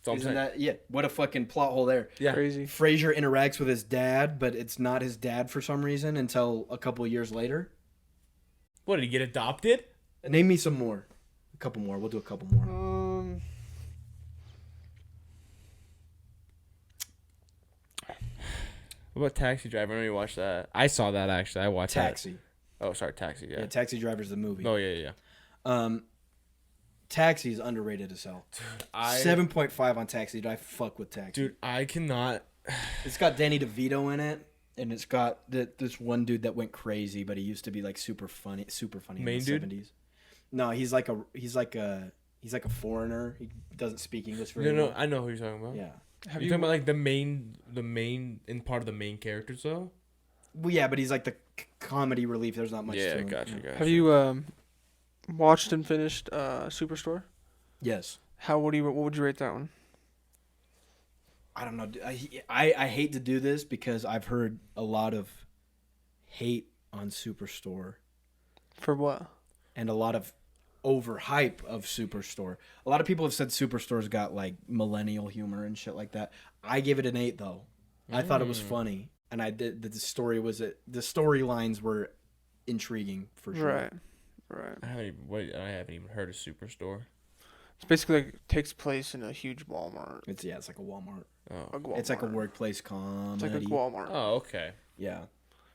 Isn't that what a fucking plot hole there. Yeah. Crazy. Frasier interacts with his dad, but it's not his dad for some reason until a couple of years later. What, did he get adopted? Name me some more. A couple more. We'll do a couple more. What about Taxi Driver? I know you watched that. I saw that actually. I watched Taxi. That. Oh, sorry, Taxi. Yeah. Taxi Driver's the movie. Oh yeah. Taxi is underrated as hell. 7.5 on Taxi. I fuck with Taxi. Dude, I cannot. It's got Danny DeVito in it, and it's got this one dude that went crazy, but he used to be like super funny Main in the dude? 70s. No, he's like a foreigner. He doesn't speak English very well. No, I know who you're talking about. Yeah. Have you talking about like the main in part of the main characters though? Well, yeah, but he's like the comedy relief. There's not much to him. Gotcha. Have you watched and finished Superstore? Yes. What would you rate that one? I don't know. I hate to do this because I've heard a lot of hate on Superstore. For what? And a lot of overhype of Superstore. A lot of people have said Superstore's got like millennial humor and shit like that. I give it an 8 though. I thought it was funny, and the storylines were intriguing for sure. Right. I haven't even heard of Superstore. It's basically like takes place in a huge Walmart. It's like a Walmart. Oh. It's like a workplace comedy. It's like a Walmart. Oh, okay. Yeah.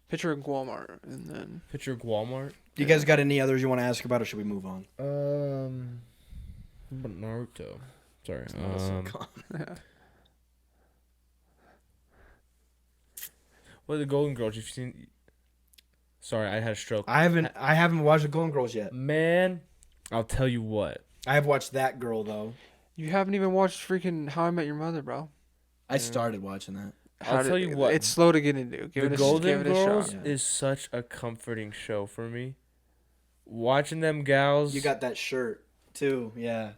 Picture a Walmart and then. Picture Walmart. Do you guys got any others you want to ask about, or should we move on? What about Naruto? Sorry. What are the Golden Girls? You've seen? Sorry, I had a stroke. I haven't watched the Golden Girls yet. Man, I'll tell you what. I have watched That Girl though. You haven't even watched freaking How I Met Your Mother, bro. I started watching that. I'll tell you what. It's slow to get into. Give it a shot. Golden Girls is such a comforting show for me. Watching them gals. You got that shirt too, yeah.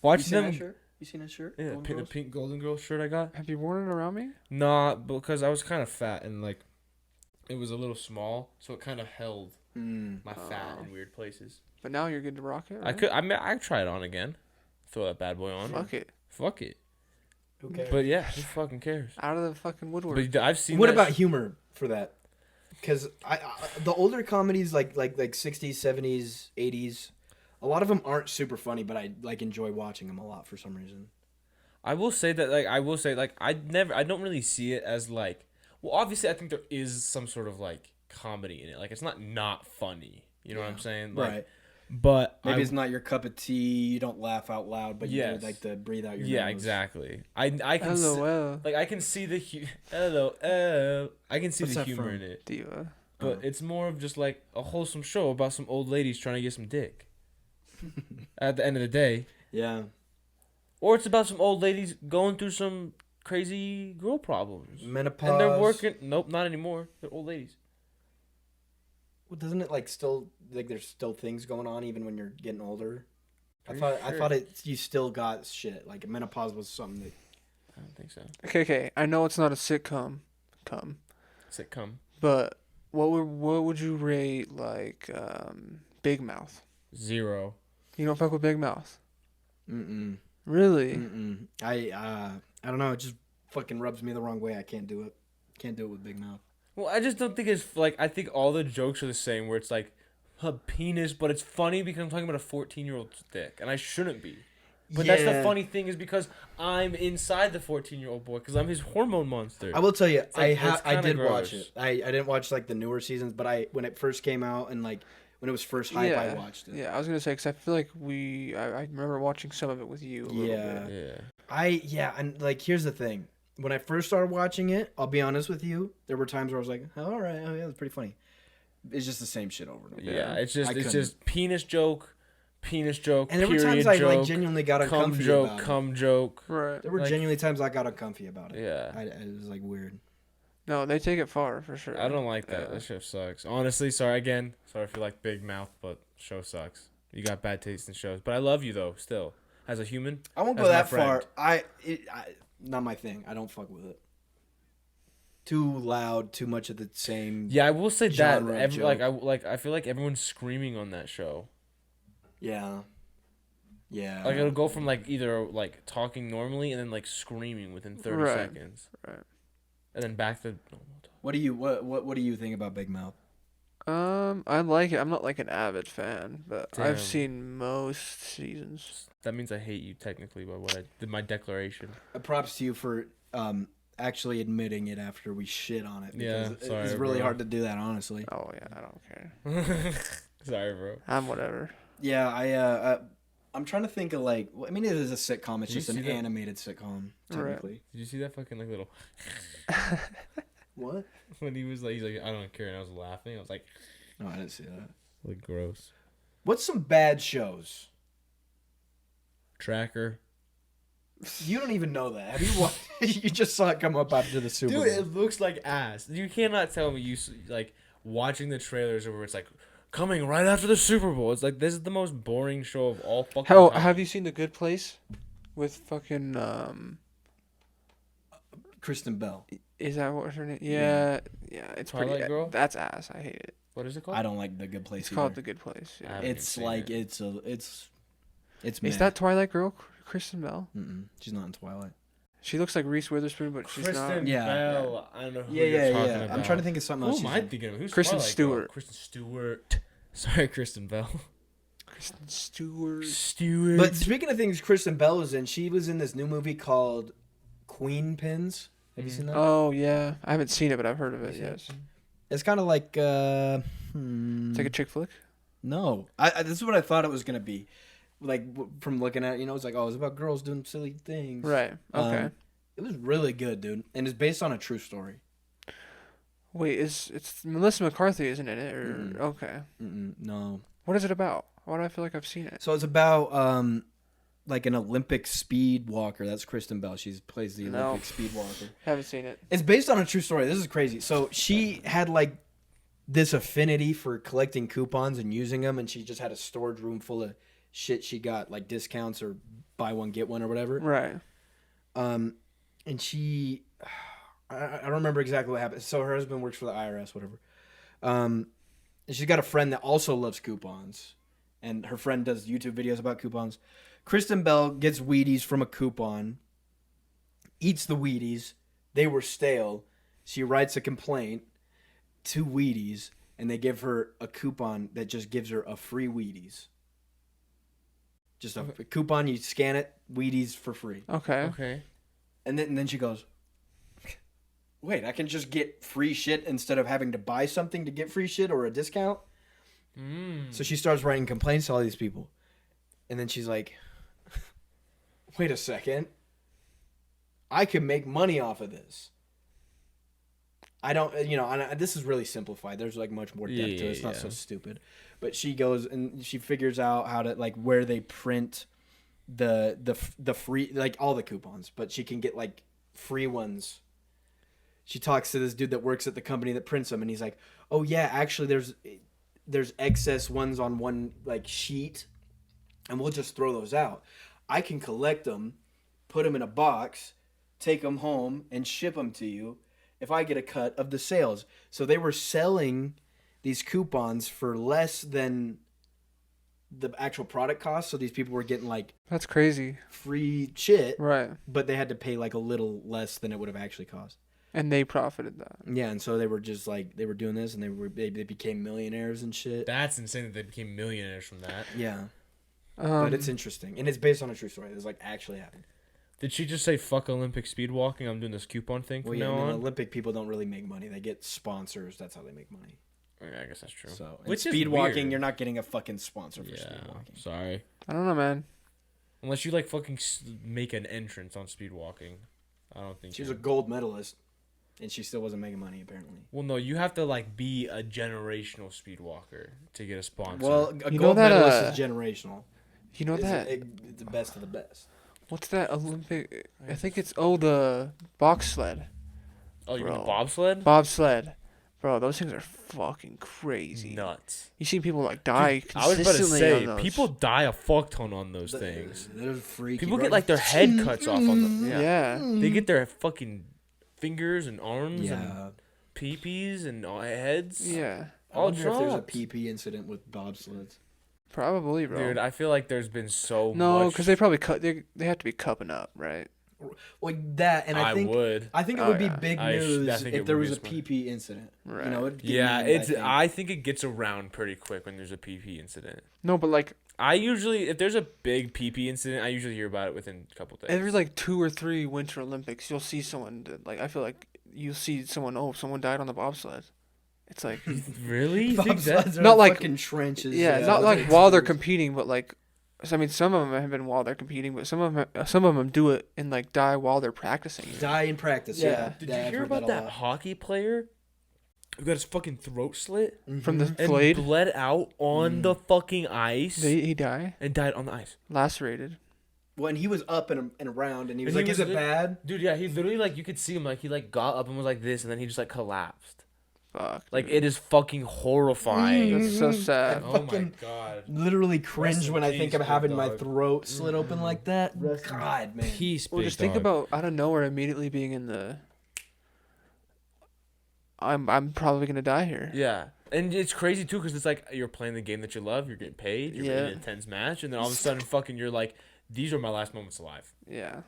Watching them. You seen that shirt? Yeah, the pink Golden Girls shirt I got. Have you worn it around me? Nah, because I was kind of fat and like, it was a little small, so it kind of held my fat in weird places. But now you're good to rock it. Right? I try it on again. Throw that bad boy on. Fuck it. Who cares? But yeah, who fucking cares? Out of the fucking woodwork. But I've seen. What about humor for that? Because the older comedies like 60s, 70s, 80s, a lot of them aren't super funny, but I like enjoy watching them a lot for some reason. I will say that I don't really see it as like, well, obviously I think there is some sort of like comedy in it. Like it's not funny. You know what I'm saying? Like, right. But maybe it's not your cup of tea. You don't laugh out loud, but you do like to breathe out your nose. Yeah, exactly. I can I can see the I can see the humor in it. Diva. But it's more of just like a wholesome show about some old ladies trying to get some dick. At the end of the day. Yeah. Or it's about some old ladies going through some crazy girl problems. Menopause. And they're working. Nope, not anymore. They're old ladies. Well, doesn't it like still like there's still things going on even when you're getting older? I thought you still got shit. Like menopause was something that. I don't think so. Okay. I know it's not a sitcom. Sitcom. But what would you rate like Big Mouth? 0. You don't fuck with Big Mouth? Mm-mm. Really? Mm-mm. I don't know. It just fucking rubs me the wrong way. I can't do it. Can't do it with Big Mouth. Well, I just don't think it's like, I think all the jokes are the same where it's like a penis, but it's funny because I'm talking about a 14-year-old's dick, and I shouldn't be. But that's the funny thing is because I'm inside the 14-year-old boy because I'm his hormone monster. I will tell you, like, I did gross. watch it. I didn't watch like the newer seasons, but when it first came out and like when it was first hype, I watched it. Yeah, I was gonna say because I feel like I remember watching some of it with you. Yeah. And like here's the thing: when I first started watching it, I'll be honest with you, there were times where I was like, oh, all right, oh yeah, that's pretty funny. It's just the same shit over and over. Yeah, it's just penis joke. And there were times I like genuinely got uncomfy about it. Cum joke. Right. There were genuinely times I got uncomfy about it. Yeah. It was like weird. No, they take it far for sure. I don't like that. That show sucks. Honestly, sorry if you like Big Mouth, but show sucks. You got bad taste in shows, but I love you though. Still, as a human. I won't go that far. Not my thing. I don't fuck with it. Too loud, too much of the same. Yeah, I will say that. I feel like everyone's screaming on that show. Yeah. Like it'll go from like either like talking normally and then like screaming within 30 seconds. Right. And then back to normal talk. What do you think about Big Mouth? I like it. I'm not like an avid fan, but Damn. I've seen most seasons. That means I hate you technically by what I did, my declaration. Props to you for actually admitting it after we shit on it. Yeah, sorry, it's really hard to do that, honestly. Oh yeah, I don't care. Sorry, bro. I'm whatever. Yeah, I'm trying to think of like. I mean, it is a sitcom. It's just an animated sitcom, technically. Right. Did you see that fucking like little? What? When he's like, I don't care, and I was laughing. I was like, no, I didn't see that. Like gross. What's some bad shows? Tracker. You don't even know that. Have you watched? You just saw it come up after the Super Bowl. Dude, it looks like ass. You cannot tell me you like watching the trailers where it's like coming right after the Super Bowl. It's like this is the most boring show of all fucking time. Have you seen The Good Place with fucking Kristen Bell? Is that what her name? Yeah, it's Twilight pretty. Girl? That's ass. I hate it. What is it called? I don't like The Good Place. It's called The Good Place. Yeah. It's like it's. Is that Twilight Girl Kristen Bell? She's not in Twilight. She looks like Reese Witherspoon, but she's not. Kristen Bell. I don't know who you're talking about. I'm trying to think of something else. Who am I thinking of? Who's Kristen Twilight Stewart. Girl? Kristen Stewart. Sorry, Kristen Bell. Kristen Stewart. But speaking of things Kristen Bell was in, she was in this new movie called Queen Pins. Have you seen that? Oh yeah, I haven't seen it, but I've heard of it. Yes. It's kind of like It's like a chick flick. No, this is what I thought it was gonna be. Like from looking at it, it's like, oh, it's about girls doing silly things. Right. Okay. It was really good, dude, and it's based on a true story. Wait, it's Melissa McCarthy, isn't it? Or okay. No. What is it about? Why do I feel like I've seen it? So it's about like an Olympic speed walker. That's Kristen Bell. She plays the Olympic speed walker. Haven't seen it. It's based on a true story. This is crazy. So she had like this affinity for collecting coupons and using them, and she just had a storage room full of shit she got, like discounts or buy one get one or whatever. Right. And she, I don't remember exactly what happened. So her husband works for the IRS, whatever. And she's got a friend that also loves coupons, and her friend does YouTube videos about coupons. Kristen Bell gets Wheaties from a coupon, eats the Wheaties. They were stale. She writes a complaint to Wheaties, and they give her a coupon that just gives her a free Wheaties. Just a coupon, you scan it, Wheaties for free. Okay. And then she goes, wait, I can just get free shit instead of having to buy something to get free shit or a discount? So she starts writing complaints to all these people. And then she's like, wait a second. I could make money off of this. I don't, this is really simplified. There's like much more depth to it. It's not so stupid. But she goes and she figures out how to, like, where they print the free, like, all the coupons. But she can get, like, free ones. She talks to this dude that works at the company that prints them. And he's like, oh, yeah, actually, there's excess ones on one, like, sheet. And we'll just throw those out. I can collect them, put them in a box, take them home, and ship them to you if I get a cut of the sales. So they were selling these coupons for less than the actual product cost. So these people were getting, like, that's crazy, free shit. Right. But they had to pay, like, a little less than it would have actually cost. And they profited that. Yeah, and so they were just, like, they were doing this, and they became millionaires and shit. That's insane that they became millionaires from that. Yeah. But it's interesting. And it's based on a true story. It's, like, actually happened. Did she just say, fuck Olympic speed walking? I'm doing this coupon thing from now on? Olympic people don't really make money. They get sponsors. That's how they make money. Yeah, I guess that's true. So, which speed is walking, weird. you're not getting a fucking sponsor for speed walking. Sorry. I don't know, man. Unless you, like, fucking make an entrance on speed walking. I don't think she was a gold medalist, and she still wasn't making money, apparently. Well, no, you have to, like, be a generational speed walker to get a sponsor. Well, a gold medalist is generational. You know that? It's the best of the best. What's that Olympic? I think it's, the box sled. Oh, you mean bobsled? Bobsled. Bro, those things are fucking crazy. Nuts. You see people, like, die I was about to consistently say, people die a fuck ton on those things. They're freaky. People get, like, their head cuts off on them. Yeah. They get their fucking fingers and arms and Yeah. peepees and heads. Yeah. I wonder if there's a PP incident with bobsleds. Probably, bro. Dude, I feel like there's been so much. No, because they probably they have to be cupping up, right? Like that, and I think it would be big news if there was a PP incident. Right. You know, I think it gets around pretty quick when there's a PP incident. No, but like if there's a big PP incident, I usually hear about it within a couple days. Every like 2 or 3 Winter Olympics, you'll see someone I feel like you'll see someone. Someone died on the bobsled. It's like really bobsleds are not like fucking trenches. Yeah, not like while they're competing, but like. I mean, some of them have been while they're competing, but some of them do it and like die while they're practicing. Die in practice, yeah. Did you hear about that hockey player who got his fucking throat slit from the blade? And bled out on the fucking ice. Did he die? And died on the ice. Lacerated. Well, and he was up and around, and he was like, "Is it bad?" Dude, yeah, he literally like you could see him like he like got up and was like this, and then he just like collapsed. Fuck. Like it is fucking horrifying. That's so sad. Oh my god. Literally cringe when I think of having my throat slit open like that. God, man. Peace, well, just think about out of nowhere immediately being in the. I'm probably gonna die here. Yeah, and it's crazy too because it's like you're playing the game that you love, you're getting paid, you're in an intense match, and then all of a sudden, fucking, you're like, these are my last moments alive. Yeah.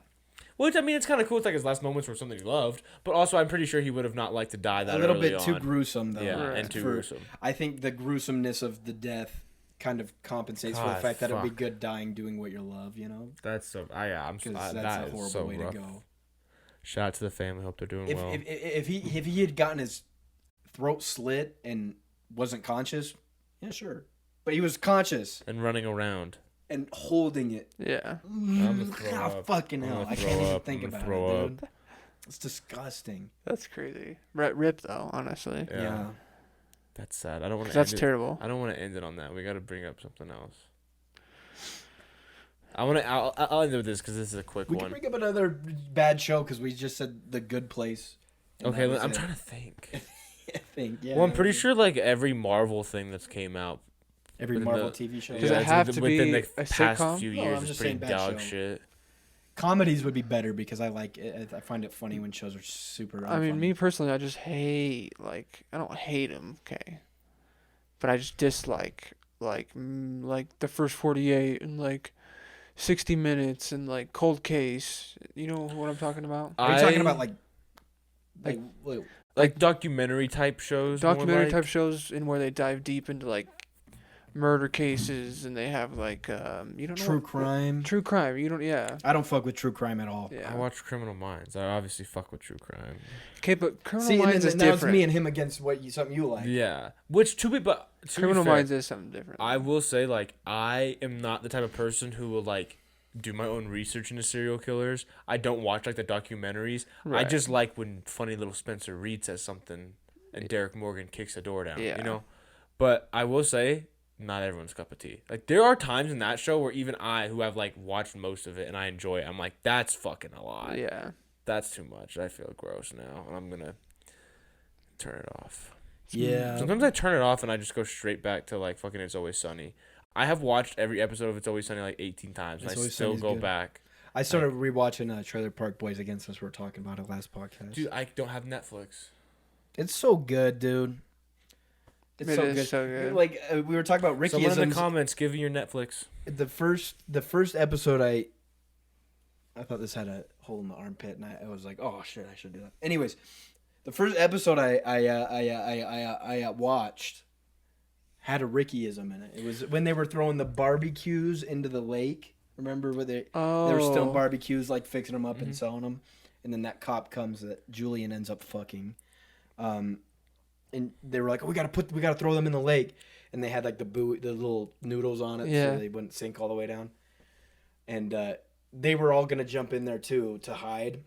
Which, I mean, it's kind of cool. It's like his last moments were something he loved. But also, I'm pretty sure he would have not liked to die that early on. A little bit too gruesome, though. Yeah, and too gruesome. I think the gruesomeness of the death kind of compensates for the fact that it would be good dying doing what you love, you know? That's so... that's a horrible way to go. Shout out to the family. Hope they're doing well. If he had gotten his throat slit and wasn't conscious, yeah, sure. But he was conscious. And running around. And holding it. Yeah. Fucking hell. I can't even think about it, dude. It's disgusting. That's crazy. Rip, though, honestly. Yeah. That's sad. I don't want to. That's terrible. I don't want to end it on that. We got to bring up something else. I'll end it with this because this is a quick one. We can bring up another bad show because we just said The Good Place. Okay, I'm trying to think. Well, I'm pretty sure like every Marvel thing that's came out. Every Marvel TV show. Does it have to be within the a past sitcom? few years? It's pretty dog shit. Comedies would be better because I like it. I find it funny when shows are super. I mean, me personally, I just hate I don't hate them, okay, but I just dislike like the First 48 and like 60 Minutes and like Cold Case. You know what I'm talking about? Are you talking about like documentary type shows? Documentary type shows in where they dive deep into like murder cases, and they have like you don't know True crime. True crime. You don't. Yeah. I don't fuck with true crime at all. Yeah. I watch Criminal Minds. I obviously fuck with true crime. Okay, but Criminal Minds is now different. it's me and him against something you like. Yeah, which Criminal Minds is something different. I will say, like, I am not the type of person who will like do my own research into serial killers. I don't watch like the documentaries. Right. I just like when funny little Spencer Reed says something and Derek Morgan kicks the door down. Yeah. You know, but I will say, not everyone's cup of tea. Like, there are times in that show where even I, who have like watched most of it and I enjoy it, I'm like, that's fucking a lot. Yeah. That's too much. I feel gross now, and I'm gonna turn it off. Yeah. Sometimes I turn it off and I just go straight back to like fucking It's Always Sunny. I have watched every episode of It's Always Sunny like 18 times, and I still go back. I started rewatching Trailer Park Boys again since we were talking about it last podcast. Dude, I don't have Netflix. It's so good, dude. It is so good. Like we were talking about Rickyisms. Someone in the comments, give me your Netflix. The first episode, I thought this had a hole in the armpit, and I was like, oh shit, I should do that. Anyways, the first episode I watched had a Rickyism in it. It was when they were throwing the barbecues into the lake. Remember where they were still barbecues, like fixing them up and selling them, and then that cop comes that Julian ends up fucking, and they were like, oh, we gotta throw them in the lake, and they had like the little noodles on it so they wouldn't sink all the way down, and they were all gonna jump in there too to hide,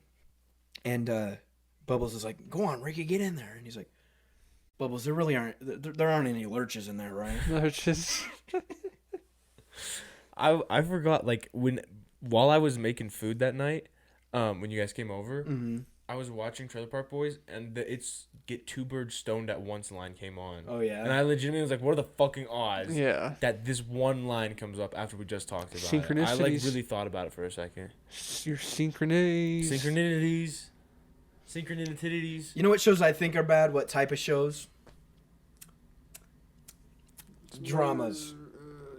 and Bubbles is like, go on, Ricky, get in there, and he's like, Bubbles, there aren't any lurches in there, right? Lurches. I forgot, like, while I was making food that night, when you guys came over, I was watching Trailer Park Boys, and the It's Get Two Birds Stoned at Once line came on. Oh, yeah? And I legitimately was like, what are the fucking odds that this one line comes up after we just talked about it? Synchronicities. I, like, really thought about it for a second. Your synchronicities. Synchronicities. You know what shows I think are bad? What type of shows? Dramas.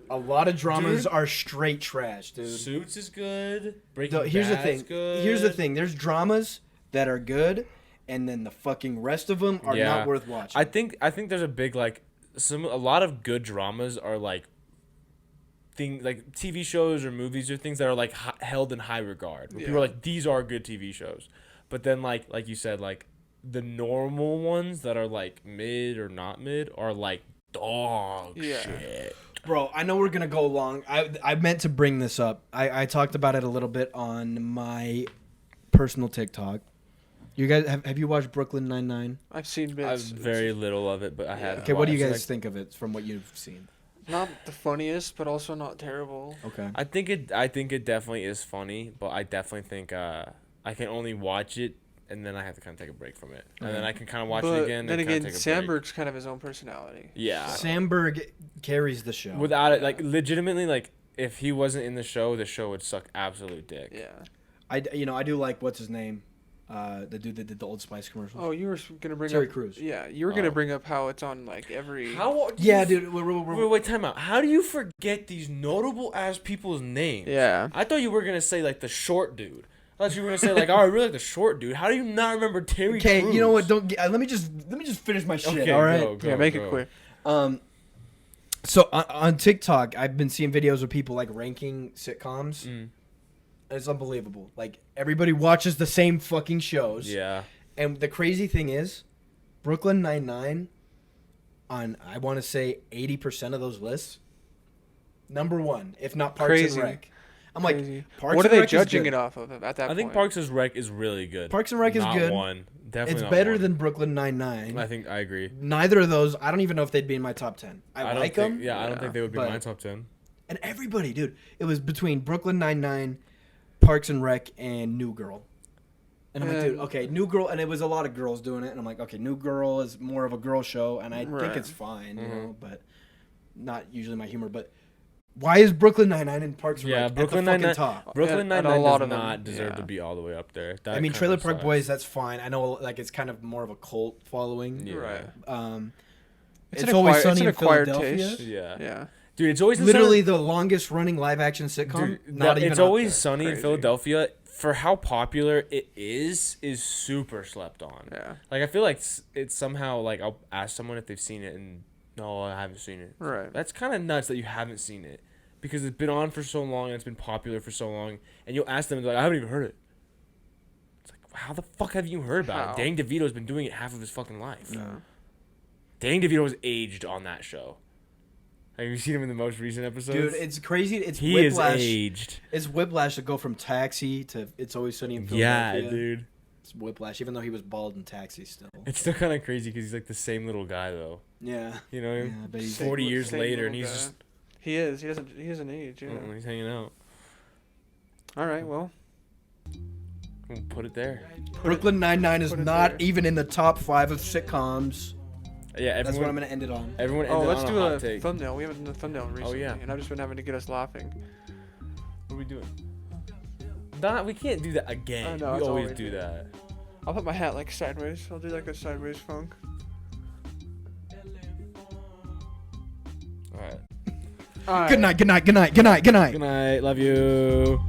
A lot of dramas are straight trash, dude. Suits is good. Breaking Bad is good. Here's the thing. There's dramas that are good, and then the fucking rest of them are not worth watching. I think there's a big a lot of good dramas are like TV shows or movies or things that are like held in high regard. Where people are like, these are good TV shows. But then like you said, like the normal ones that are like mid or not mid are like dog shit. Bro, I know we're going to go long. I meant to bring this up. I talked about it a little bit on my personal TikTok. You guys, have you watched Brooklyn Nine-Nine? I've seen bits. I've very little of it, but I have. Okay, what do you guys think of it from what you've seen? Not the funniest, but also not terrible. Okay. I think it definitely is funny, but I definitely think I can only watch it and then I have to kind of take a break from it. And then I can kind of watch it again. Then and again, take a Sandberg's kind of his own personality. Yeah. Sandberg carries the show. Without it, like, legitimately, like, if he wasn't in the show would suck absolute dick. Yeah. I do like, what's his name? The dude that did the Old Spice commercials. Oh, you were going to bring Terry up... Crews. Yeah, you were going to bring up how it's on, like, every... Dude. Wait, time out. How do you forget these notable-ass people's names? Yeah. I thought you were going to say, like, the short dude. I thought you were gonna say like, oh, I really like the short dude. How do you not remember Terry Crews? Okay, you know what? Let me just finish my shit. Okay, all right. Go, make it quick. So on TikTok, I've been seeing videos of people like ranking sitcoms. And it's unbelievable. Like everybody watches the same fucking shows. Yeah. And the crazy thing is, Brooklyn Nine-Nine, on I want to say 80% of those lists, number one, if not Parks and Rec. I'm like, Parks what are and they Rec judging it off of at that point? I think Parks and Rec is really good. Parks and Rec is good. One. Definitely it's not better one. than Brooklyn Nine-Nine. I think I agree. Neither of those, I don't even know if they'd be in my top 10. I like them. Yeah, I don't think they would be in my top 10. And everybody, dude, it was between Brooklyn Nine-Nine, Parks and Rec, and New Girl. And I'm like, dude, okay, New Girl, and it was a lot of girls doing it, and I'm like, okay, New Girl is more of a girl show, and I think it's fine, you know, but not usually my humor, but why is Brooklyn Nine-Nine and Parks and Rec Brooklyn at the fucking top? Brooklyn Nine-Nine does not deserve to be all the way up there. I mean, Trailer Park Boys, that's fine. I know, like, it's kind of more of a cult following. Yeah. Right. It's Always Sunny in Philadelphia. Taste. Yeah. Dude, it's always literally the longest running live action sitcom. Dude, It's Always Sunny in Philadelphia. For how popular it is super slept on. Yeah. Like I feel like it's somehow like I'll ask someone if they've seen it and No, I haven't seen it. Right. That's kind of nuts that you haven't seen it, because it's been on for so long and it's been popular for so long, and you'll ask them, and they're like, I haven't even heard it. It's like, how the fuck have you heard about it? Danny DeVito's been doing it half of his fucking life. Yeah. Danny DeVito was aged on that show. Have you seen him in the most recent episodes? Dude, it's crazy. He whiplash. is aged. It's whiplash to go from Taxi to It's Always Sunny in Philadelphia. Yeah, dude. It's whiplash, even though he was bald in Taxi still. It's still kind of crazy because he's like the same little guy, though. Yeah. You know what I mean? Yeah, but he's 40 years later, and he's just... He is. He doesn't age. Yeah. He's hanging out. All right, well. We'll put it there. Brooklyn Nine-Nine is not even in the top 5 of sitcoms. Yeah, everyone, that's what I'm going to end it on. Everyone let's on do a hot a take. thumbnail. We haven't done a thumbnail recently. yeah. And I've just been having to get us laughing. What are we doing? We can't do that again. No, we always do that. I'll put my hat like sideways. I'll do like a sideways funk. All right. Good night, good night, good night, good night, good night. Good night. Love you.